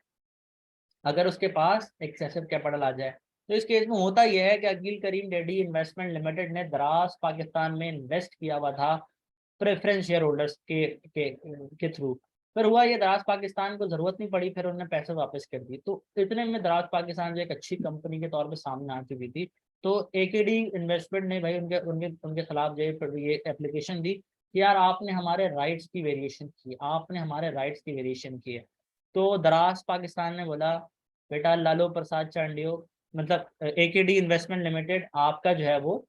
अगर उसके पास एक्सेसिव कैपिटल आ जाए। तो इस केस में होता यह है कि अकील करीम रेड्डी इन्वेस्टमेंट लिमिटेड ने दराज पाकिस्तान में इन्वेस्ट किया हुआ था प्रेफरेंस शेयर होल्डर्स के थ्रू। फिर हुआ ये, दराज पाकिस्तान को जरूरत नहीं पड़ी, फिर उन्होंने पैसे वापस कर दिए। तो इतने में दराज पाकिस्तान जो एक अच्छी कंपनी के तौर पे सामने आ चुकी थी, तो एकेडी इन्वेस्टमेंट ने भाई उनके उनके उनके खिलाफ जो है ये एप्लीकेशन दी कि यार आपने हमारे राइट्स की वेरिएशन की, आपने हमारे राइट्स की वेरिएशन की है। तो दराज पाकिस्तान ने बोला बेटा लालू प्रसाद चांडियो, मतलब एकेडी इन्वेस्टमेंट लिमिटेड, आपका जो है वो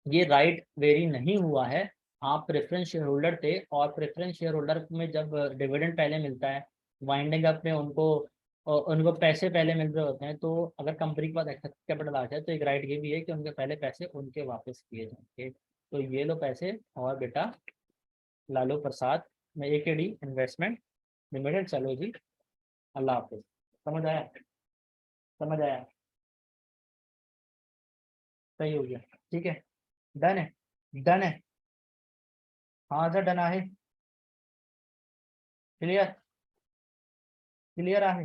ये राइट वेरी नहीं हुआ है। आप प्रेफरेंस शेयर होल्डर थे, और प्रेफरेंस शेयर होल्डर में जब डिविडेंड पहले मिलता है, वाइंडिंग अप में उनको उनको पैसे पहले मिल रहे होते हैं, तो अगर कंपनी के पास एक्सेस कैपिटल आ जाए तो एक राइट ये भी है कि उनके पहले पैसे उनके वापस किए जाएंगे। तो ये लो पैसे, और बेटा लालू प्रसाद में एकेडी इन्वेस्टमेंट लिमिटेड, चलो जी अल्लाह हाफिज। समझ आया, समझ आया, सही हो गया, ठीक है, डन है, डन है, हाँ सर डन है, क्लियर, क्लियर है,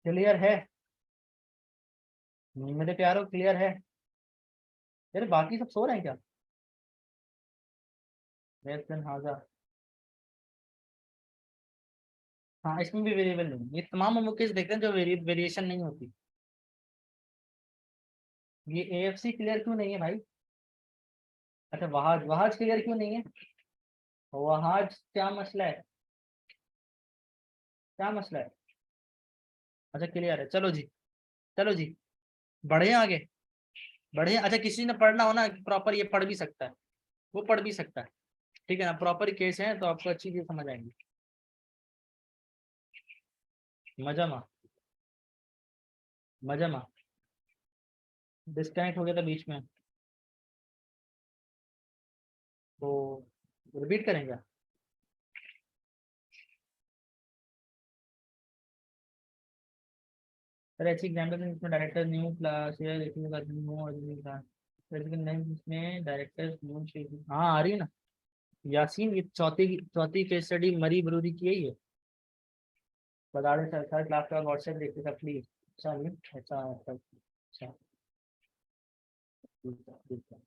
क्लियर है मेरे प्यारो, क्लियर है। यार बाकी सब सो रहे हैं क्या, हाजा। हाँ इसमें भी वेरिएबल नहीं, ये तमाम हम केस देखते हैं जो वेरिएशन नहीं होती। ये एएफसी क्लियर क्यों नहीं है भाई, अच्छा वहाज, वहाज क्लियर क्यों नहीं है, वहाज क्या मसला है, क्या मसला है। अच्छा क्लियर है, चलो जी, चलो जी, बढ़े आगे, बढ़े। अच्छा किसी ने पढ़ना हो ना प्रॉपर, ये पढ़ भी सकता है, वो पढ़ भी सकता है, ठीक है ना, प्रॉपर केस है तो आपको अच्छी चीज समझ आएंगी। मजमा, मजमा, डिस्कनेक्ट हो गया था बीच में, तो रिपीट करेंगे। सर ऐसी एग्जाम्पल जिसमें डायरेक्टर न्यू क्लास या देखने का न्यू आदमी था, लेकिन नहीं जिसमें डायरेक्टर न्यू शेख, हाँ आ रही है ना यासीन, ये चौथी केस स्टडी मरी बरूरी की है ये। बता दें सर, सर क्लास का व्हाट्सएप देखते सर प्लीज। अच्छा नहीं, अच्छा अच्छा अच्छा, ठीक है, ठीक है।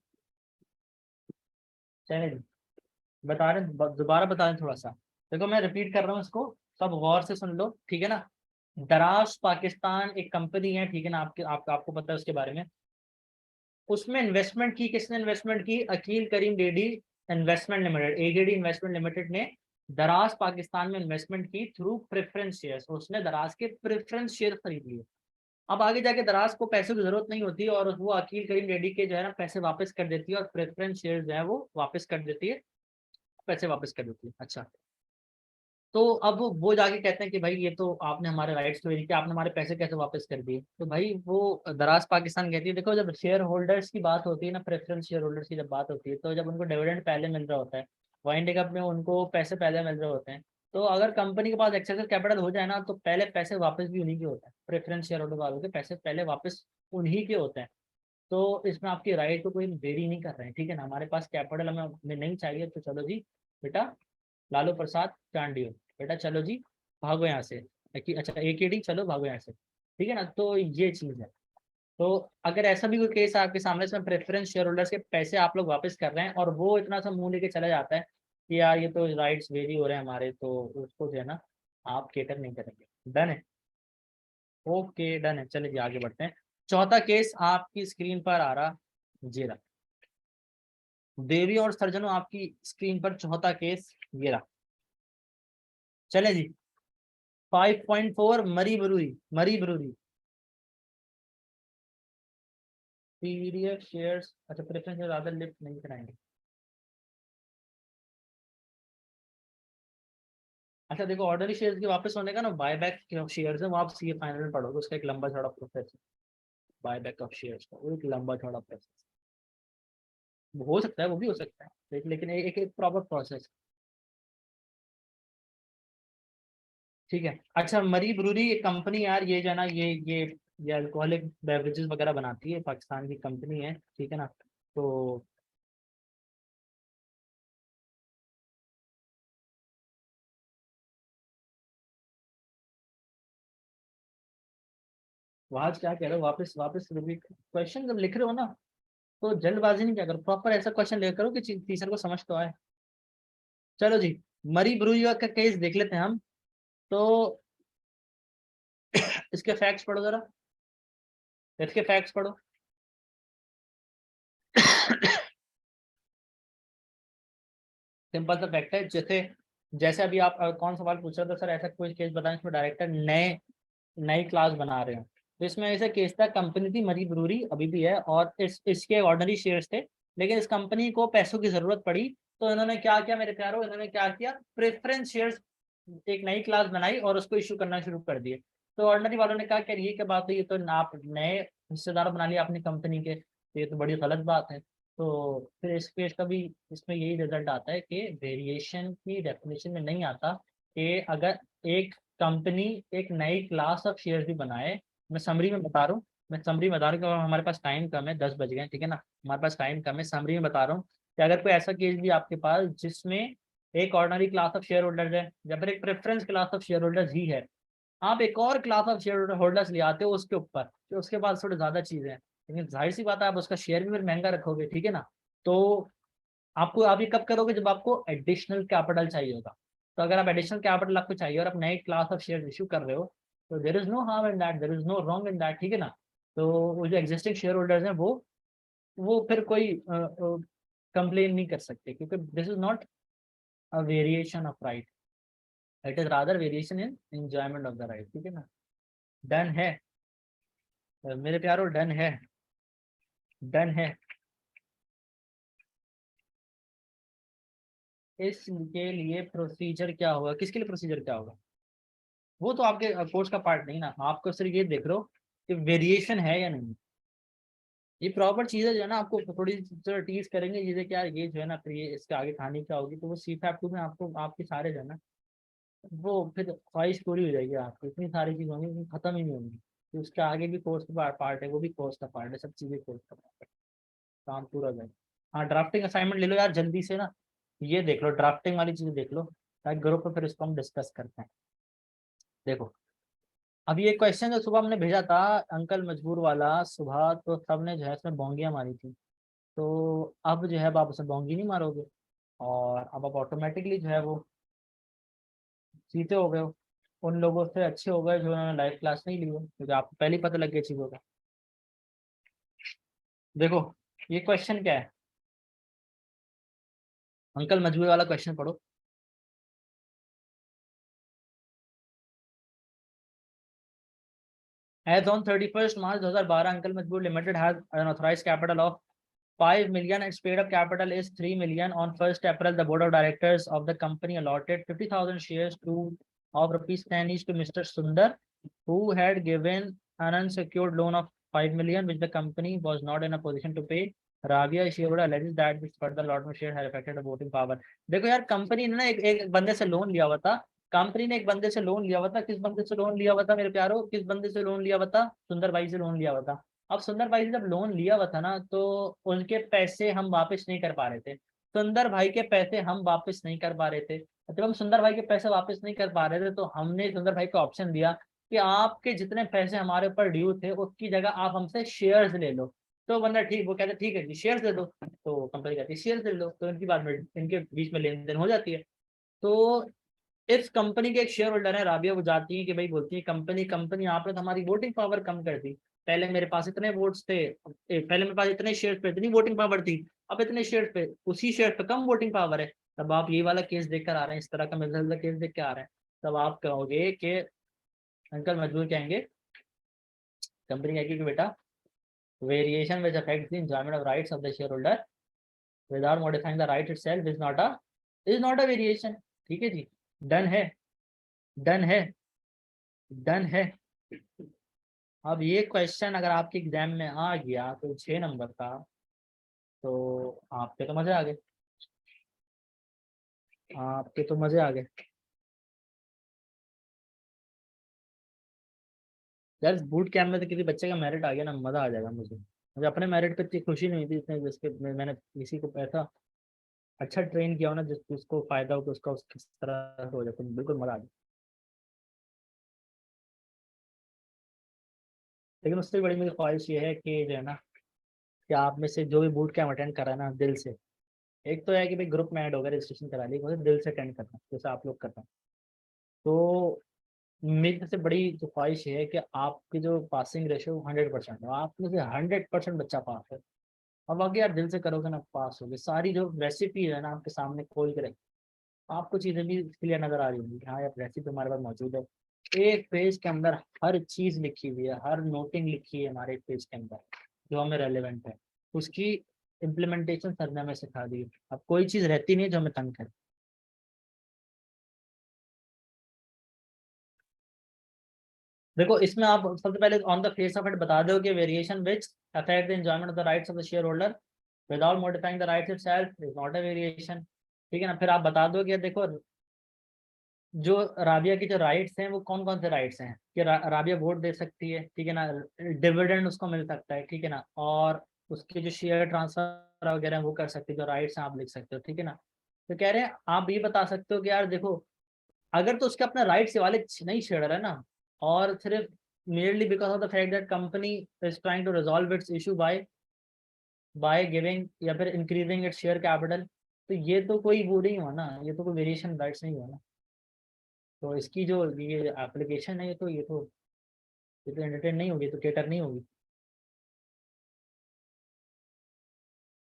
चलिए जी। बता रहे दोबारा बता रहे थोड़ा सा। देखो मैं रिपीट कर रहा हूँ इसको, सब गौर से सुन लो, ठीक है ना। दराज पाकिस्तान एक कंपनी है, ठीक है ना, आपको पता है उसके बारे में। उसमें इन्वेस्टमेंट की किसने इन्वेस्टमेंट की? Aqeel Karim Dhedhi investment limited, ADD investment limited ने दराज पाकिस्तान में इन्वेस्टमेंट की थ्रू प्रेफरेंस शेयर्स। उसने दराज के प्रेफरेंस शेयर खरीद लिए। अब आगे जाके दराज को पैसे की जरूरत नहीं होती और वो अकील करीम डेडी के जो है ना पैसे वापस कर देती है और प्रेफरेंस शेयर जो है वो वापस कर देती है, पैसे वापस कर देती है। अच्छा, तो अब वो जाके कहते हैं कि भाई ये तो आपने हमारे राइट्स को कि आपने हमारे पैसे कैसे वापस कर दिए। तो भाई वो दराज पाकिस्तान कहती है देखो, जब शेयर होल्डर्स की बात होती है ना, प्रेफरेंस शेयर होल्डर्स की जब बात होती है, तो जब उनको डिविडेंड पहले मिल रहा होता है, वाइंडिंग अप में उनको पैसे पहले मिल रहे होते हैं, तो अगर कंपनी के पास एक्सेसिव कैपिटल हो जाए ना, तो पहले पैसे वापस भी उन्हीं के होते हैं। प्रेफरेंस शेयर होल्डर वालों के पैसे पहले वापस उन्हीं के होते हैं। तो इसमें आपकी राइट को कोई वेरी नहीं कर रहे हैं, ठीक है ना। हमारे पास कैपिटल हमें नहीं चाहिए, तो चलो जी बेटा, लालू प्रसाद चांडियो, बेटा चलो जी भागो यहाँ से। अच्छा एकेडी, चलो भागो यहाँ से, ठीक है ना। तो ये चीज है। तो अगर ऐसा भी कोई केस है आपके सामने, इसमें प्रेफरेंस शेयर होल्डर्स के पैसे आप लोग वापस कर रहे हैं और वो इतना सा मुंह लेके चला जाता है कि यार ये तो राइट्स वेरी हो रहे हैं हमारे, तो उसको जो है ना आप केटर नहीं करेंगे। डन है? ओके डन है, चलिए जी आगे बढ़ते हैं। चौथा केस आपकी स्क्रीन पर आ रहा, जीरा देवी और सर्जनों, आपकी स्क्रीन पर चौथा केस ये रहा। चले जी, 5.4 मरी ब्रूरी, मरी ब्रूरी पीडीएफ शेयर्स। अच्छा प्रेफरेंस ज्यादा लिफ्ट नहीं कराएंगे। अच्छा देखो, ऑर्डनरी शेयर्स के वापस होने का ना, बायबैक शेयर्स है वो आप सी फाइनल में पढ़ोगे, उसका एक लंबा चौड़ा प्रोसेस है। बायबैक ऑफ शेयर्स का वो एक लंबा चौड़ा प्रोसेस हो सकता है, वो भी हो सकता है, लेकिन एक प्रॉपर प्रोसेस, ठीक है। अच्छा मरी ब्रूरी एक कंपनी यार, ये जो है ना ये अल्कोहलिक बेवरेजेस वगैरह बनाती है, पाकिस्तान की कंपनी है, ठीक है ना। तो वहाँ क्या कह रहे हो, वापस वापस रिपीट क्वेश्चन जब लिख रहे हो ना, तो जल्दबाजी नहीं क्या करो, प्रॉपर ऐसा क्वेश्चन लेकर करो कि टीचर को समझ तो आए। चलो जी, मरी ब्रूरी का केस देख लेते हैं हम। तो इसके फैक्ट्स पढ़ो जरा, इसके फैक्ट्स पढ़ो। सिंपल सा फैक्ट है, जैसे जैसे अभी आप कौन सवाल पूछ रहे थे सर, ऐसा कोई केस बताएं इसमें डायरेक्टर नए नई क्लास बना रहे हो। तो इसमें ऐसा केस था, कंपनी थी मरी ब्रूरी, अभी भी है, और इसके ऑर्डिनरी शेयर्स थे, लेकिन इस कंपनी को पैसों की जरूरत पड़ी, तो इन्होंने क्या किया मेरे प्यारो, इन्होंने क्या किया, प्रेफरेंस शेयर्स एक नई क्लास बनाई और उसको इशू करना शुरू कर दिए। तो ऑर्डिनरी वालों ने कहा कि ये क्या बात है, ये तो आप नए हिस्सेदार बना लिया अपनी कंपनी के, तो ये तो बड़ी गलत बात है। तो फिर इस केस का भी इसमें यही रिजल्ट आता है कि वेरिएशन की डेफिनेशन में नहीं आता कि अगर एक कंपनी एक नई क्लास ऑफ शेयर भी बनाए। मैं समरी में बता रहा हूँ, मैं समरी में बता रहा हूँ कि हमारे पास टाइम कम है, 10 बज गए, ठीक है ना, हमारे पास टाइम कम है। समरी में बता रहा हूँ कि अगर कोई ऐसा केस भी आपके पास जिसमें एक ordinary class of shareholders है या फिर एक preference class of shareholders ही है, आप एक और क्लास ऑफ शेयर होल्डर्स ले आते हो उसके ऊपर, तो उसके पास थोड़ी ज्यादा चीजें हैं, लेकिन जाहिर सी बात है आप उसका शेयर भी फिर महंगा रखोगे, ठीक है ना। तो आपको आप ये कब करोगे, जब आपको एडिशनल कैपिटल चाहिए होगा। तो अगर आप एडिशनल कैपिटल आपको चाहिए और आप नए क्लास ऑफ शेयर इशू कर रहे हो, तो there is no harm in that, there is no wrong in that, ठीक है ना। तो वो जो एग्जिस्टिंग शेयर होल्डर्स हैं वो फिर कोई कंप्लेन नहीं कर सकते, क्योंकि this is not a variation of right, it is rather variation in enjoyment of the right, ठीक है ना। डन है मेरे प्यारो, डन है, डन है। इसके लिए प्रोसीजर क्या होगा, किसके लिए प्रोसीजर क्या होगा, वो तो आपके कोर्स का पार्ट नहीं ना, आपको सिर्फ ये देख लो कि वेरिएशन है या नहीं। ये प्रॉपर चीजें जो है ना आपको थोड़ी टीज करेंगे चीजें, क्या ये जो है ना, फिर ये इसके आगे कहानी क्या होगी, तो वो सी फैप टू में आपको आपके सारे जो है ना, वो फिर ख्वाहिश पूरी हो जाएगी आपकी, इतनी सारी चीज होंगी वो खत्म ही नहीं होंगी। तो उसके आगे भी कोर्स का पार्ट है, वो भी कोर्स का पार्ट है, सब चीजें कोर्स का पार्ट है, काम पूरा हो जाए। हाँ ड्राफ्टिंग असाइनमेंट ले लो यार जल्दी से ना, ये देख लो ड्राफ्टिंग वाली चीज देख लो, ताकि ग्रुप पे फिर इसको हम डिस्कस करते हैं। देखो अभी एक क्वेश्चन जो सुबह हमने भेजा था, अंकल मजबूर वाला, सुबह तो सबने जो है इसमें बोंगियां मारी थी, तो अब जो है अब आप उसमें बोंगी नहीं मारोगे। और अब आप ऑटोमेटिकली जो है वो सीधे हो गए हो, उन लोगों से अच्छे हो गए जो उन्होंने लाइव क्लास नहीं ली हो, क्योंकि आपको पहले ही पता लग गया चीज़ों का। देखो ये क्वेश्चन क्या है, अंकल मजबूरी वाला क्वेश्चन पढ़ो। As on 31st March 2012, Uncle Mazboor Limited has an authorized capital of 5 million. Its paid up capital is 3 million. On 1st April, the board of directors of the company allotted 50,000 shares of rupees 10 each to Mr. Sundar, who had given an unsecured loan of 5 million, which the company was not in a position to pay. Rabia shareholder alleges that this further allotment share had affected the voting power. देखो यार, company ने ना एक बंदे से loan लिया हुआ था, कंपनी ने एक बंदे से लोन लिया हुआ था। किस बंदे से लोन लिया हुआ था मेरे प्यारो, किस बंदे से लोन लिया हुआ था? सुंदर भाई से लोन लिया हुआ था। अब सुंदर भाई से जब लोन लिया हुआ था ना, तो उनके पैसे हम वापस नहीं कर पा रहे थे। सुंदर भाई के पैसे हम वापस नहीं कर पा रहे थे। जब हम सुंदर भाई के पैसे वापस नहीं कर पा रहे थे, तो हमने सुंदर भाई को ऑप्शन दिया कि आपके जितने पैसे हमारे ऊपर ड्यू थे उसकी जगह आप हमसे शेयर्स ले लो। तो बंदा ठीक, वो कहते ठीक है जी शेयर्स दे दो, तो कंपनी कहती है शेयर्स ले लो, तो इनकी बात में इनके बीच में लेन देन हो जाती है। तो इस कंपनी के एक शेयर होल्डर है राबिया, वो जाती है कि भाई बोलती है कंपनी कंपनी आपने तो हमारी वोटिंग पावर कम कर दी। पहले मेरे पास इतने वोट्स थे, पहले मेरे पास इतने शेयर पे इतनी वोटिंग पावर थी, अब इतने शेयर पे उसी शेयर पे कम वोटिंग पावर है। तब आप ये वाला केस देख कर आ रहे हैं, इस तरह का मिलता जुलता केस देख के आ रहे हैं, तब आप कहोगे कि अंकल मजदूर कहेंगे, कंपनी कहेगी कि बेटा variation which affects the enjoyment of rights of the shareholder without modifying the right itself is not a variation. ठीक है जी, डन है, डन है, डन है। अब ये क्वेश्चन अगर आपके एग्जाम में आ गया तो 6 नंबर का, तो आपके तो मजे आ गए, आपके तो मजे आ गए यार। बूट कैंप में तो किसी बच्चे का मेरिट आ गया ना, मजा आ जाएगा मुझे। मुझे अपने मेरिट पे इतनी खुशी नहीं थी इतने जिसके मैंने किसी को ऐसा अच्छा ट्रेन किया हो ना जिसको फायदा हो, तो उसका किस तरह हो जाए, तो बिल्कुल मजा आ जाए। लेकिन उससे बड़ी मेरी ख्वाहिश ये है कि जो है ना, कि आप में से जो भी बूट कैंप अटेंड करा है ना दिल से, एक तो है कि भाई ग्रुप में ऐड होकर रजिस्ट्रेशन करा ली, मुझे दिल से अटेंड करना जैसे आप लोग करते हैं। तो मेरी सबसे बड़ी जो ख्वाहिश है कि आपकी जो पासिंग रेशियो 100% है, आप में से 100% बच्चा पास है। अब आगे यार दिल से करोगे ना, पास होगे। सारी जो रेसिपी है ना आपके सामने खोल के रख, आपको चीज़ें भी क्लियर नजर आ रही होंगी, हाँ यार रेसिपी हमारे पास मौजूद है। एक पेज के अंदर हर चीज़ लिखी हुई है, हर नोटिंग लिखी है हमारे पेज के अंदर जो हमें रेलिवेंट है, उसकी इम्प्लीमेंटेशन सर ने हमें सिखा दी है। अब कोई चीज़ रहती नहीं है जो हमें तंग करे। देखो इसमें आप सबसे पहले on the face of it बता दो कि variation which affect the enjoyment of the rights of the shareholder without modifying the rights itself is not a variation. ठीक है ना, फिर आप बता दो कि देखो जो राबिया की जो राइट्स हैं वो कौन कौन से राइट्स हैं, कि राबिया वोट दे सकती है, ठीक है ना, डिविडेंड उसको मिल सकता है, ठीक है ना, और उसके जो शेयर ट्रांसफर वगैरह हैं वो कर सकती है, जो राइट्स हैं आप लिख सकते हो, ठीक है ना। तो कह रहे हैं आप ये बता सकते हो कि यार देखो, अगर तो उसके अपने राइट्स वाले नहीं छेड़ रहा है ना, और सिर्फ merely because of the fact that company is trying to resolve its issue by giving या फिर increasing its share capital, तो ये तो कोई वो नहीं हुआ ना, ये तो कोई वेरिएशन राइट्स नहीं हुआ ना। तो इसकी जो ये एप्लीकेशन है, ये तो एंटरटेन नहीं होगी, तो केटर नहीं होगी।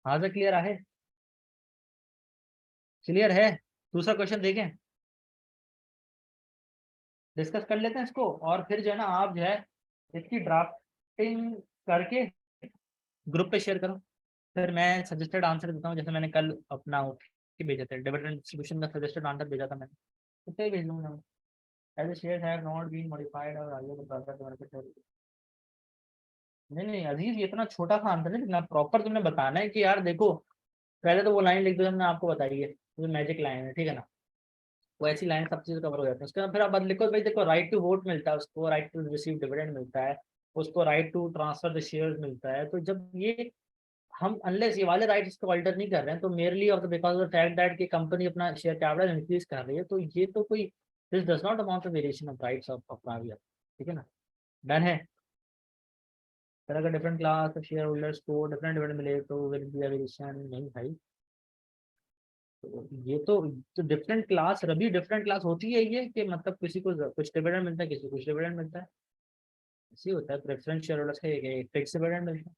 हाँ सर क्लियर है, क्लियर है। दूसरा क्वेश्चन देखें, डिस्कस कर लेते हैं इसको, और फिर जो है ना आप जो है इसकी ड्राफ्टिंग करके ग्रुप पे शेयर करो। फिर मैं सजेस्टेड आंसर देता हूँ, जैसे मैंने कल अपना भेजे थे डिविडेंड डिस्ट्रीब्यूशन का सजेस्टेड आंसर भेजा था मैंने, तो भेज दूंगा। As a share have not been modified और आगे बताता। नहीं नहीं अजीज, ये इतना छोटा सा आंसर है ना, प्रॉपर तुमने बताना है कि यार देखो, पहले तो वो लाइन लिख दो हमने आपको बताई है, वो मैजिक लाइन है, ठीक है ना, वो ऐसी लाइन सब चीज़ कवर हो जाती है। उसके बाद फिर आप बात लिखो भाई देखो, राइट टू वोट मिलता है उसको, राइट टू रिसीव डिविडेंड मिलता है उसको, right to transfer the shares मिलता है। तो जब ये हम अनलेस ये वाले राइट्स को अल्टर नहीं कर रहे हैं, तो merely of the because of the fact that कि कंपनी अपना शेयर कैपिटल इंक्रीज कर रही है, तो ये तो कोई this does not amount to variation of rights of private. ठीक है ना, डन है। फिर अगर different class of shareholders को डिफरेंट डिविडेंड मिले तो विल बी वेरिएशन नहीं भाई। तो ये तो डिफरेंट क्लास, रबी डिफरेंट क्लास होती है ये, कि मतलब किसी को कुछ डिविडेंड मिलता है, किसी को कुछ डिविडेंड मिलता है, ऐसे ही होता है। प्रेफरेंस शेयर होल्डर्स का एक फिक्स डिविडेंड मिलता है,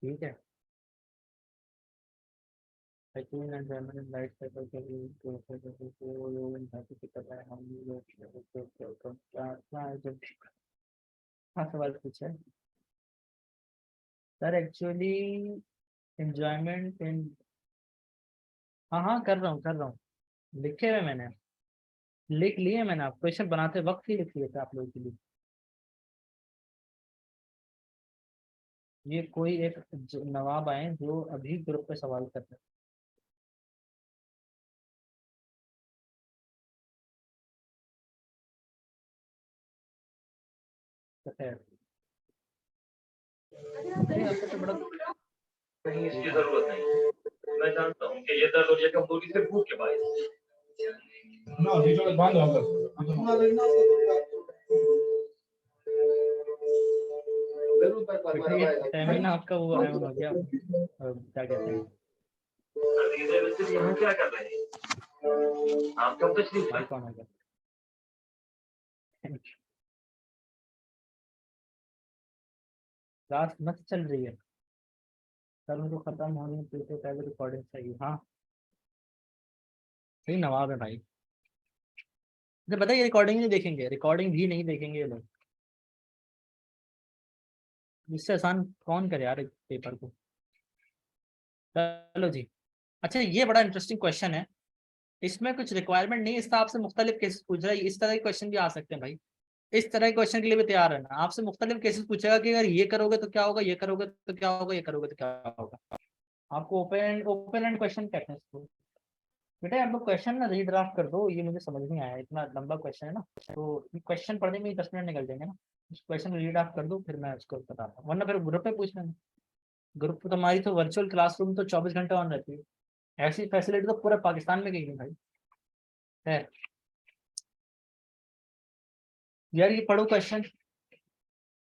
ठीक है। Second and permanent life cycle के लिए हम लोग हाँ सवाल पूछा है सर। एक्चुअली एंजॉयमेंट इन, हाँ हाँ कर रहा हूँ, लिखे हुए मैंने, लिख लिए मैंने, आप क्वेश्चन बनाते वक्त ही लिख लिए थे आप लोगों के लिए। ये कोई एक नवाब आए जो अभी ग्रुप पे सवाल कर रहे हैं, तो खैर नहीं आपको तो बड़ा कहीं इसकी जरूरत नहीं। मैं जानता हूँ कि ये दर्द और ये कमजोरी सिर्फ भूख के बायस है। ना बीच में बंद होगा। बेटा ये स्टेमिना आपका वो आयन हो गया, क्या कहते हैं, यहाँ क्या कर रहे हैं आप? कब तशरीफ भाई लाए? कौन हो गया। क्लास मस्त चल रही है सर, उनको खत्म होने तो पहले रिकॉर्डिंग चाहिए। हाँ सही नवाब है भाई। मुझे पता है ये रिकॉर्डिंग नहीं देखेंगे, रिकॉर्डिंग भी नहीं देखेंगे ये लोग, इससे आसान कौन करे यार पेपर को। चलो जी। अच्छा ये बड़ा इंटरेस्टिंग क्वेश्चन है, इसमें कुछ रिक्वायरमेंट नहीं, इसका आपसे मुख्तलिफ केसेस पूछ रहा है, इस तरह के क्वेश्चन भी आ सकते हैं भाई। इस तरह के क्वेश्चन के लिए भी तैयार रहना, आपसे मुख्तलिफ केसेस पूछेगा कि अगर ये करोगे तो क्या होगा, ये करोगे तो क्या होगा, ये करोगे तो क्या होगा। आपको ओपन एंड क्वेश्चन कहते हैं इसको। बेटा आप लोग क्वेश्चन ना रीड्राफ्ट कर दो, ये मुझे समझ नहीं आया, इतना लंबा क्वेश्चन है ना, तो क्वेश्चन पढ़ने में ही 10 मिनट निकल जाएंगे ना। उस क्वेश्चन रीड्राफ्ट कर दो, फिर मैं उसको बताता हूँ, वरना फिर ग्रुप पे पूछ लेंगे। ग्रुप पे तुम्हारी तो वर्चुअल क्लासरूम तो 24 घंटे ऑन रहती है, ऐसी फैसिलिटी तो पूरे पाकिस्तान में कहीं नहीं भाई है। यार ये पढ़ो क्वेश्चन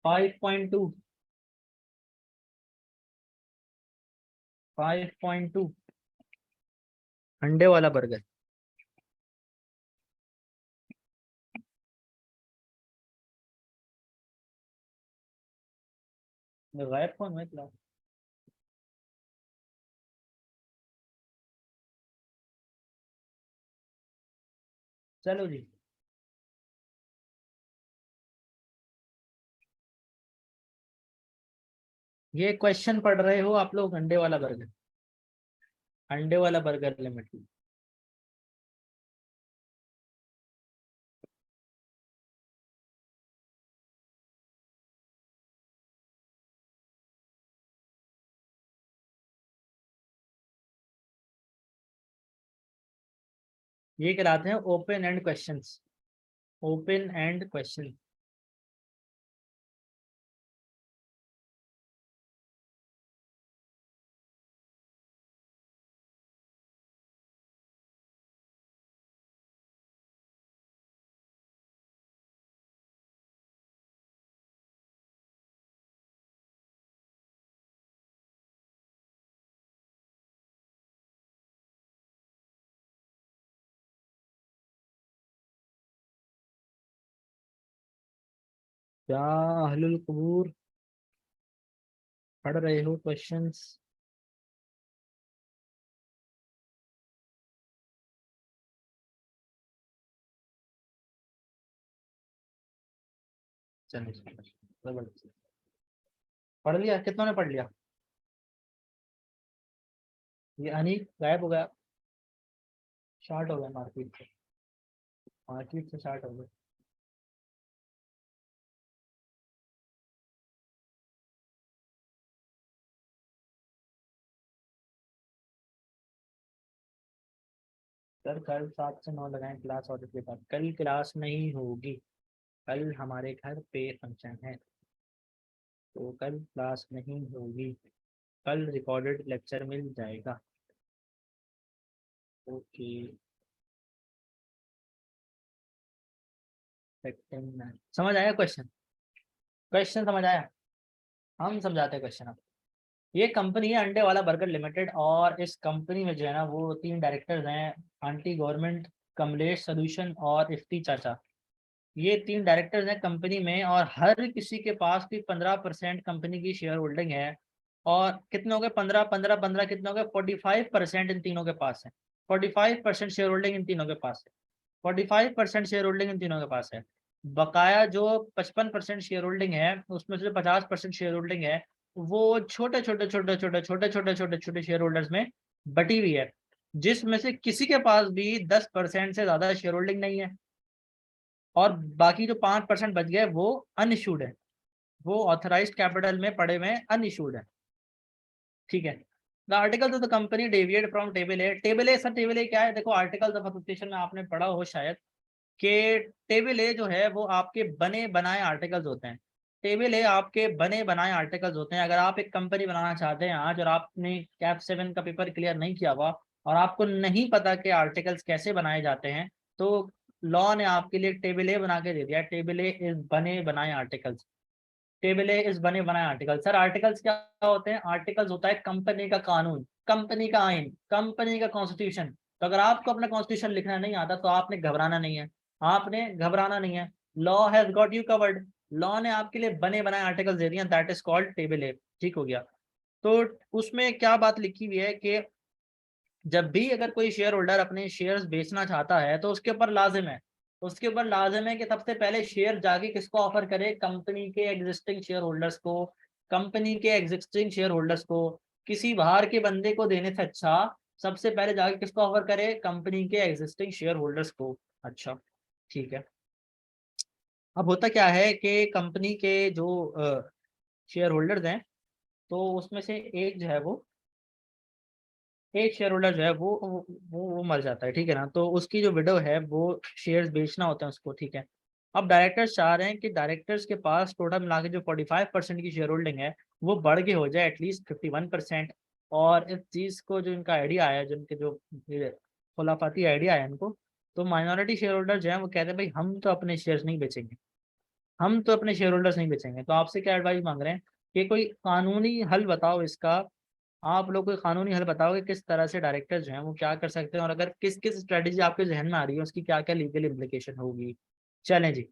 5.2, 5.2 अंडे वाला बर्गर। गायब कौन है क्लास। चलो जी। ये क्वेश्चन पढ़ रहे हो आप लोग, अंडे वाला बर्गर, अंडे वाला बर्गर लिमिट। ये कहलाते हैं open and questions, open and question. क्या अहलुल कबूर पढ़ रहे हो क्वेश्चंस। चलिए जबरदस्त। पढ़ लिया, कितनों ने पढ़ लिया। ये अनीक गायब हो गया, शार्ट हो गया मार्केट से, मार्केट से शार्ट हो गया। सर कल 7 से 9 लगाएं क्लास ऑर्डर के बाद, कल क्लास नहीं होगी, कल हमारे घर पे फंक्शन है, तो कल क्लास नहीं होगी, कल रिकॉर्डेड लेक्चर मिल जाएगा। ओके। समझ आया क्वेश्चन, क्वेश्चन समझ आया, हम समझाते हैं क्वेश्चन अब। ये कंपनी है अंडे वाला बर्गर लिमिटेड, और इस कंपनी में जो है ना वो 3 डायरेक्टर्स हैं, आंटी गवर्नमेंट, कमलेश सॉल्यूशन और इफ्ती चाचा। ये 3 डायरेक्टर्स हैं कंपनी में, और हर किसी के पास भी 15% कंपनी की शेयर होल्डिंग है। और कितने हो गए, 15 कितने हो गए, 45% इन तीनों के पास है। 45% शेयर होल्डिंग इन तीनों के पास है। 45% शेयर होल्डिंग इन तीनों के पास है। बकाया जो 55% शेयर होल्डिंग है, उसमें से 50% शेयर होल्डिंग है वो छोटे छोटे शेयर होल्डर्स में बटी हुई है, जिसमें से किसी के पास भी 10% से ज्यादा शेयर होल्डिंग नहीं है। और बाकी जो 5% बच गए वो अनइशूड है, वो ऑथराइज्ड कैपिटल में पड़े हुए हैं, अनइशूड है। ठीक है। The article of the company deviate from table A. Table A sir, table A क्या है? देखो आर्टिकल ऑफ एसोसिएशन में आपने पढ़ा हो शायद कि टेबल ए जो है वो आपके बने बनाए आर्टिकल्स होते हैं। टेबल ए आपके बने बनाए आर्टिकल्स होते हैं। अगर आप एक कंपनी बनाना चाहते हैं आज, और आपने कैप 7 का पेपर क्लियर नहीं किया हुआ, और आपको नहीं पता कि आर्टिकल्स कैसे बनाए जाते हैं, तो लॉ ने आपके लिए टेबल ए बना के दे दिया। टेबल ए इज बने बनाए आर्टिकल्स। टेबल ए इस बने बनाए आर्टिकल। सर आर्टिकल्स क्या होते हैं? आर्टिकल्स होता है कंपनी का कानून, कंपनी का आइन, कंपनी का कॉन्स्टिट्यूशन। तो अगर आपको अपना कॉन्स्टिट्यूशन लिखना नहीं आता तो आपने घबराना नहीं है, आपने घबराना नहीं है। Law has got you covered. Law ने आपके लिए बने बनाए आर्टिकल्स दे दिए, दैट इज कॉल्ड टेबल ए। ठीक हो गया। तो उसमें क्या बात लिखी हुई है कि जब भी अगर कोई शेयर होल्डर अपने शेयर्स बेचना चाहता है तो उसके ऊपर लाजिम है कि सबसे पहले शेयर जाके किसको ऑफर करे? कंपनी के एग्जिस्टिंग शेयर होल्डर्स को। कंपनी के एग्जिस्टिंग शेयर होल्डर्स को किसी बाहर के बंदे को देने से अच्छा सबसे पहले जाके किसको ऑफर करे? कंपनी के एग्जिस्टिंग शेयर होल्डर्स को। अच्छा, ठीक है। अब होता क्या है कि कंपनी के जो शेयर होल्डर्स हैं, तो उसमें से एक जो है वो एक शेयर होल्डर जो है वो मर जाता है। ठीक है ना, तो उसकी जो विडो है वो शेयर्स बेचना होता है उसको। ठीक है। अब डायरेक्टर्स चाह रहे हैं कि डायरेक्टर्स के पास टोटल मिला के जो 45% की शेयर होल्डिंग है वो बढ़ के हो जाए एटलीस्ट 51%। और इस चीज़ को जो इनका आइडिया आया, जो इनके जो ये खुलाफाती आइडिया है इनको, तो माइनॉरिटी शेयर होल्डर जो है वो कहते हैं भाई हम तो अपने शेयर्स नहीं बेचेंगे, हम तो अपने शेयर होल्डर्स नहीं बेचेंगे। तो आपसे क्या एडवाइस मांग रहे हैं कि कोई कानूनी हल बताओ इसका। आप लोग कोई कानूनी हल बताओ कि किस तरह से डायरेक्टर जो हैं वो क्या कर सकते हैं, और अगर किस किस स्ट्रेटेजी आपके जहन में आ रही है उसकी क्या क्या लीगल इम्प्लीकेशन होगी। चलें जी।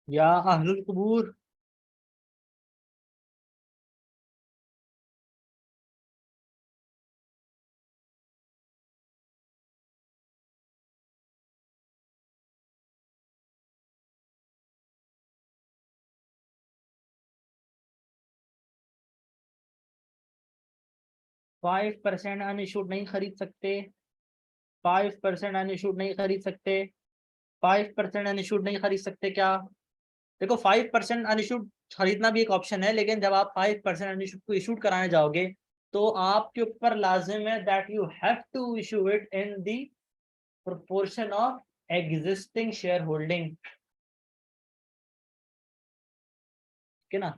या अहलुल कुबूर। 5% अनइशूड नहीं खरीद सकते। 5% अनइशूड नहीं खरीद सकते। 5% अनइशूड नहीं खरीद सकते क्या? देखो 5% अनइशूड खरीदना भी एक ऑप्शन है, लेकिन जब आप 5% अनइशूड को इशूड कराने जाओगे तो आपके ऊपर लाजिम है that you have to issue it in the proportion of existing shareholding. ठीक है ना,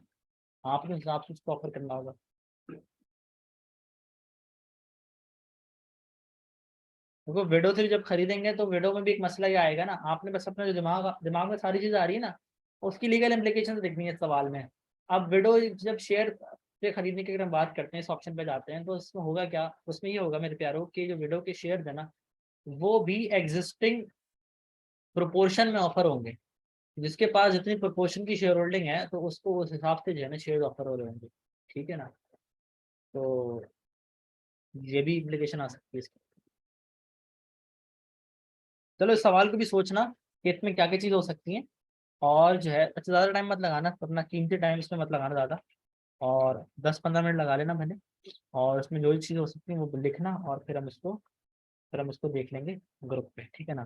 आपके हिसाब से उसको ऑफर करना होगा। देखो विडो से जब खरीदेंगे तो विडो में भी एक मसला ये आएगा ना, आपने बस अपने जो दिमाग दिमाग में सारी चीज आ रही है ना, उसकी लीगल इम्प्लीकेशन देखनी है इस सवाल में। अब विडो जब शेयर से खरीदने की अगर हम बात करते हैं, इस ऑप्शन पे जाते हैं, तो इसमें होगा क्या? उसमें ये होगा मेरे प्यारों कि जो विडो के शेयर है ना वो भी एग्जिस्टिंग प्रोपोर्शन में ऑफर होंगे। जिसके पास जितनी प्रोपोर्शन की शेयर होल्डिंग है तो उसको उस हिसाब से जो है ना शेयर ऑफर हो रहे होंगे। ठीक है ना, तो ये भी इम्प्लीकेशन आ सकती है इसकी। चलो इस सवाल को भी सोचना कि इसमें क्या क्या चीज़ हो सकती है। और जो है अच्छा ज़्यादा टाइम मत लगाना, अपना कीमती टाइम इसमें मत लगाना ज़्यादा, और 10-15 मिनट लगा लेना मैंने, और उसमें जो भी चीज़ हो सकती है वो लिखना, और फिर हम इसको देख लेंगे ग्रुप पे, ठीक है ना।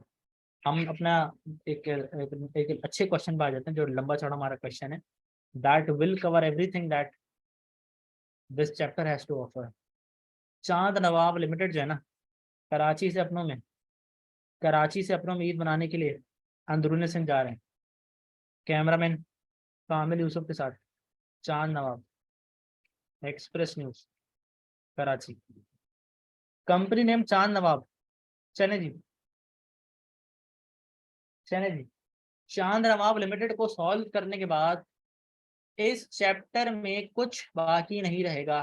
हम अपना एक अच्छे क्वेश्चन पे आ जाते हैं, जो लंबा चौड़ा हमारा क्वेश्चन है, that will cover everything that this chapter has to offer. Chand Nawab limited जो है ना, कराची से अपनों में ईद मनाने के लिए अंदरूनी सिंध जा रहे हैं, कैमरामैन कामिल यूसुफ के साथ, Chand Nawab, express news, Karachi. Company name Chand Nawab. चने जी, चने जी। चांद नवाब लिमिटेड को सॉल्व करने के बाद इस चैप्टर में कुछ बाकी नहीं रहेगा।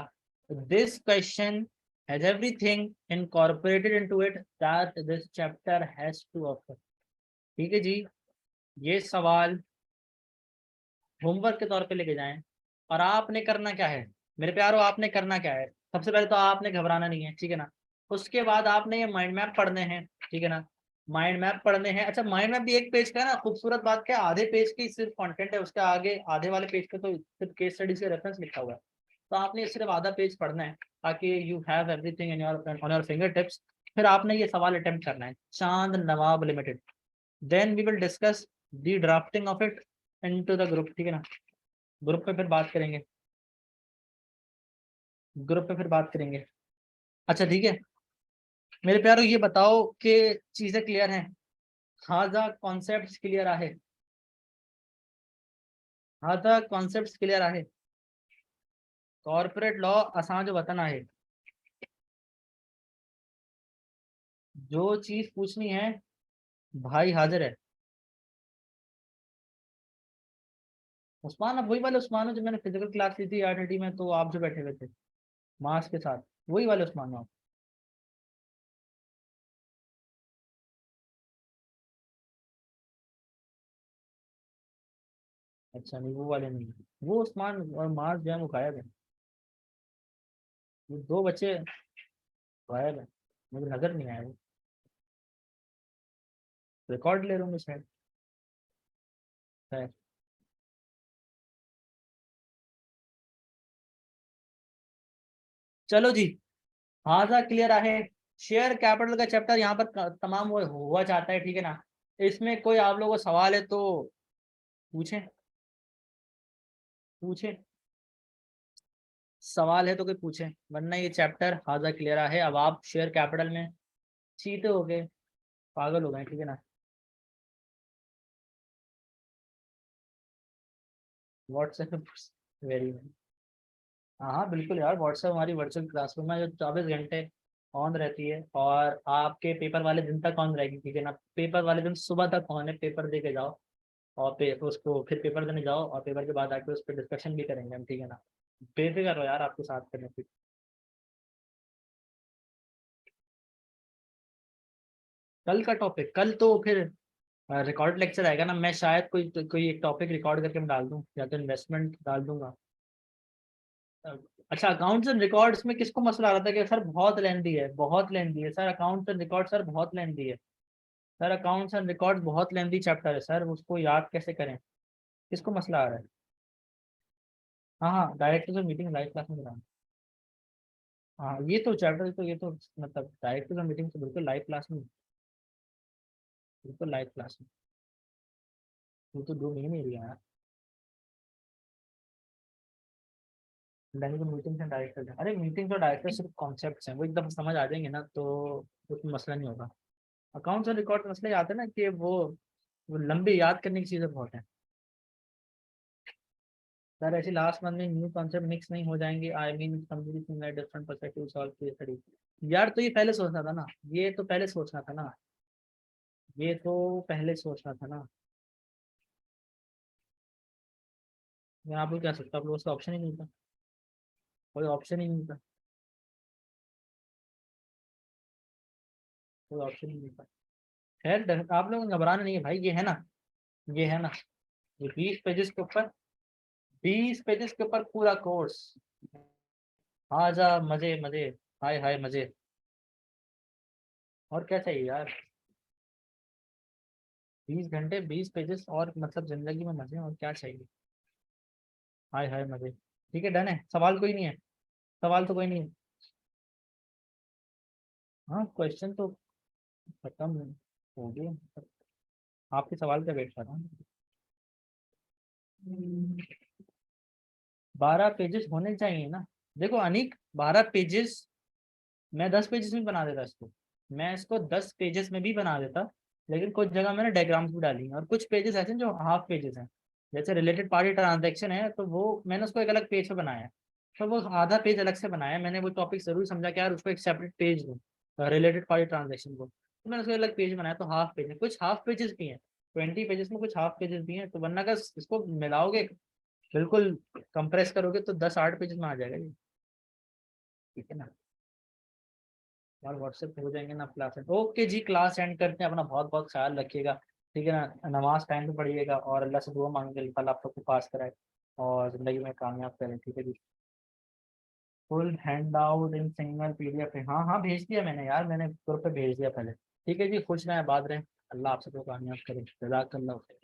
This question has everything incorporated into it that this chapter has to offer. ठीक है जी, ये सवाल होमवर्क के तौर पे लेके जाएं, और आपने करना क्या है मेरे प्यारो, आपने करना क्या है, सबसे पहले तो आपने घबराना नहीं है, ठीक है ना। उसके बाद आपने ये माइंड मैप पढ़ने हैं, ठीक है ना, माइंड मैप पढ़ने हैं। अच्छा, माइंड मैप भी एक पेज का है ना, खूबसूरत बात क्या है, आधे पेज की सिर्फ कंटेंट है, उसके आगे आधे वाले पेज पे तो सिर्फ केस स्टडीज के रेफरेंस लिखा हुआ है, तो आपने सिर्फ आधा पेज पढ़ना है, ताकि you have everything in your on your fingertips. फिर आपने ये सवाल अटेम्प्ट करना है, Chand Nawab limited. Then we will discuss the drafting of it into the group, ठीक है ना। ग्रुप पे फिर बात करेंगे, ग्रुप पे फिर बात करेंगे। अच्छा ठीक है मेरे प्यारो, ये बताओ कि चीजें क्लियर हैं, हाजा कॉन्सेप्ट्स क्लियर आहे, हाजा कॉन्सेप्ट्स क्लियर आहे। कॉर्पोरेट लॉ असांजो वतन आहे। जो चीज पूछनी है भाई हाजिर है। उस्मान, अब वही वाले उस्मान हो जो मैंने फिजिकल क्लास ली थी आरटीटी में, तो आप जो बैठे हुए थे मास्क के साथ, वही वाले उस्मान हो आप। अच्छा नहीं, वो वाले नहीं, वो उस्मान और मास्क जो है वो गायब है, वो दो बच्चे गायब है, मुझे नजर नहीं आया, वो रिकॉर्ड ले रहा हूँ शायद। शायद। चलो जी, हाजा क्लियर है। शेयर कैपिटल का चैप्टर यहाँ पर तमाम वो हुआ चाहता है, ठीक है ना। इसमें कोई आप लोगों को सवाल है तो पूछें, पूछें, सवाल है तो कोई पूछें, वरना ये चैप्टर हाजा क्लियर है। अब आप शेयर कैपिटल में चीते हो गए, पागल हो गए, ठीक है ना। व्हाट्सएप वेरी, हाँ हाँ बिल्कुल यार, व्हाट्सएप हमारी वर्चुअल क्लासरूम है जो 24 घंटे ऑन रहती है, और आपके पेपर वाले दिन तक ऑन रहेगी, ठीक है ना। पेपर वाले दिन सुबह तक ऑन है, पेपर दे के जाओ, और उसको फिर पेपर देने जाओ, और पेपर के बाद आके उस पर डिस्कशन भी करेंगे हम, ठीक है ना। बेफिक्र रहो यार, आपके साथ करने की। कल का टॉपिक, कल तो फिर रिकॉर्ड लेक्चर आएगा ना, मैं शायद कोई एक टॉपिक रिकॉर्ड करके मैं डाल दूँ, या तो इन्वेस्टमेंट डाल दूंगा। अच्छा, अकाउंट्स एंड रिकॉर्ड्स में किसको मसला आ रहा था कि सर बहुत लेंदी है, बहुत लेंदी है sir, accounts and record sir बहुत लेंदी है सर, अकाउंट्स एंड रिकॉर्ड्स बहुत लेंदी चैप्टर है सर, उसको याद कैसे करें, किसको मसला आ रहा है। हाँ हाँ, डायरेक्टर से मीटिंग लाइव क्लास में कराना। हाँ ये तो चैप्टर, तो ये तो मतलब डायरेक्टर से मीटिंग तो बिल्कुल लाइव क्लास में, बिल्कुल लाइव क्लास में, वो तो 2 महीने लिया यार। मीटिंग से डायरेक्टर, अरे मीटिंग तो डायरेक्टर सिर्फ कॉन्सेप्ट्स हैं, वो एकदम समझ आ जाएंगे ना, तो उसमें मसला नहीं होगा। अकाउंट्स और रिकॉर्ड मसले आते हैं ना कि वो लंबी याद करने की चीज़ें बहुत हैं सर, ऐसी लास्ट मंथ में न्यू कॉन्सेप्ट मिक्स नहीं हो जाएंगे, I mean different perspective solve case study. यार तो ये पहले सोचना था ना, ये तो पहले सोचना था ना, ये तो पहले सोचना था ना। मैं आप लोग क्या सकता, आप लोगों का ऑप्शन ही नहीं था, कोई ऑप्शन ही नहीं था, कोई ऑप्शन ही नहीं था। खैर आप लोगों को घबराना नहीं है भाई, ये है ना, ये है ना, ये 20 पेजेस के ऊपर, 20 पेजेस के ऊपर पूरा कोर्स। हाँ जा मजे मजे, हाय हाय मजे, और क्या चाहिए यार। 20 घंटे 20 पेजेस और मतलब जिंदगी में मजे और क्या चाहिए। हाय हाय मजे। ठीक है डन है, सवाल कोई नहीं है, सवाल तो कोई नहीं है। हाँ क्वेश्चन तो खत्म हो गए, आपके सवाल का वेट कर रहा हूँ। 12 पेजेस होने चाहिए ना। देखो अनिक 12 पेजेस, मैं 10 पेजेस में बना देता इसको, मैं इसको 10 पेजेस में भी बना देता, लेकिन कुछ जगह मैंने डायग्राम्स भी डाली हैं और कुछ पेजेस ऐसे हैं जो हाफ पेजेस हैं। जैसे रिलेटेड पार्टी ट्रांजैक्शन है तो वो मैंने उसको एक अलग पेज पे बनाया है, तो वो आधा पेज अलग से बनाया है मैंने। वो टॉपिक जरूर समझा कि यार उसको एक सेपरेट पेज दूँ रिलेटेड पार्टी ट्रांजेक्शन को, तो मैंने उसको अलग पेज बनाया। तो हाफ पेज है, कुछ हाफ पेजेस भी हैं, 20 पेजेस में कुछ हाफ पेजेस भी हैं। तो वरना अगर इसको मिलाओगे बिल्कुल कंप्रेस करोगे तो 10-8 पेजेस में आ जाएगा ये। ठीक है ना, और व्हाट्सएप पे हो जाएंगे ना क्लास एंड। ओके जी, क्लास एंड करते हैं, अपना बहुत बहुत ख्याल रखिएगा। ठीक है ना, नमाज टाइम पे पढ़िएगा और अल्लाह से दुआ मांगे कल आप लोग को पास कराए और जिंदगी में कामयाब करें। ठीक है जी। Full handout in single PDF है, हाँ हाँ भेज दिया मैंने यार, मैंने ग्रुप पे भेज दिया पहले। ठीक है जी, खुश रहें, बात रहें, अल्लाह आप सबको कामयाब करे, जज़ाकल्लाह खैर।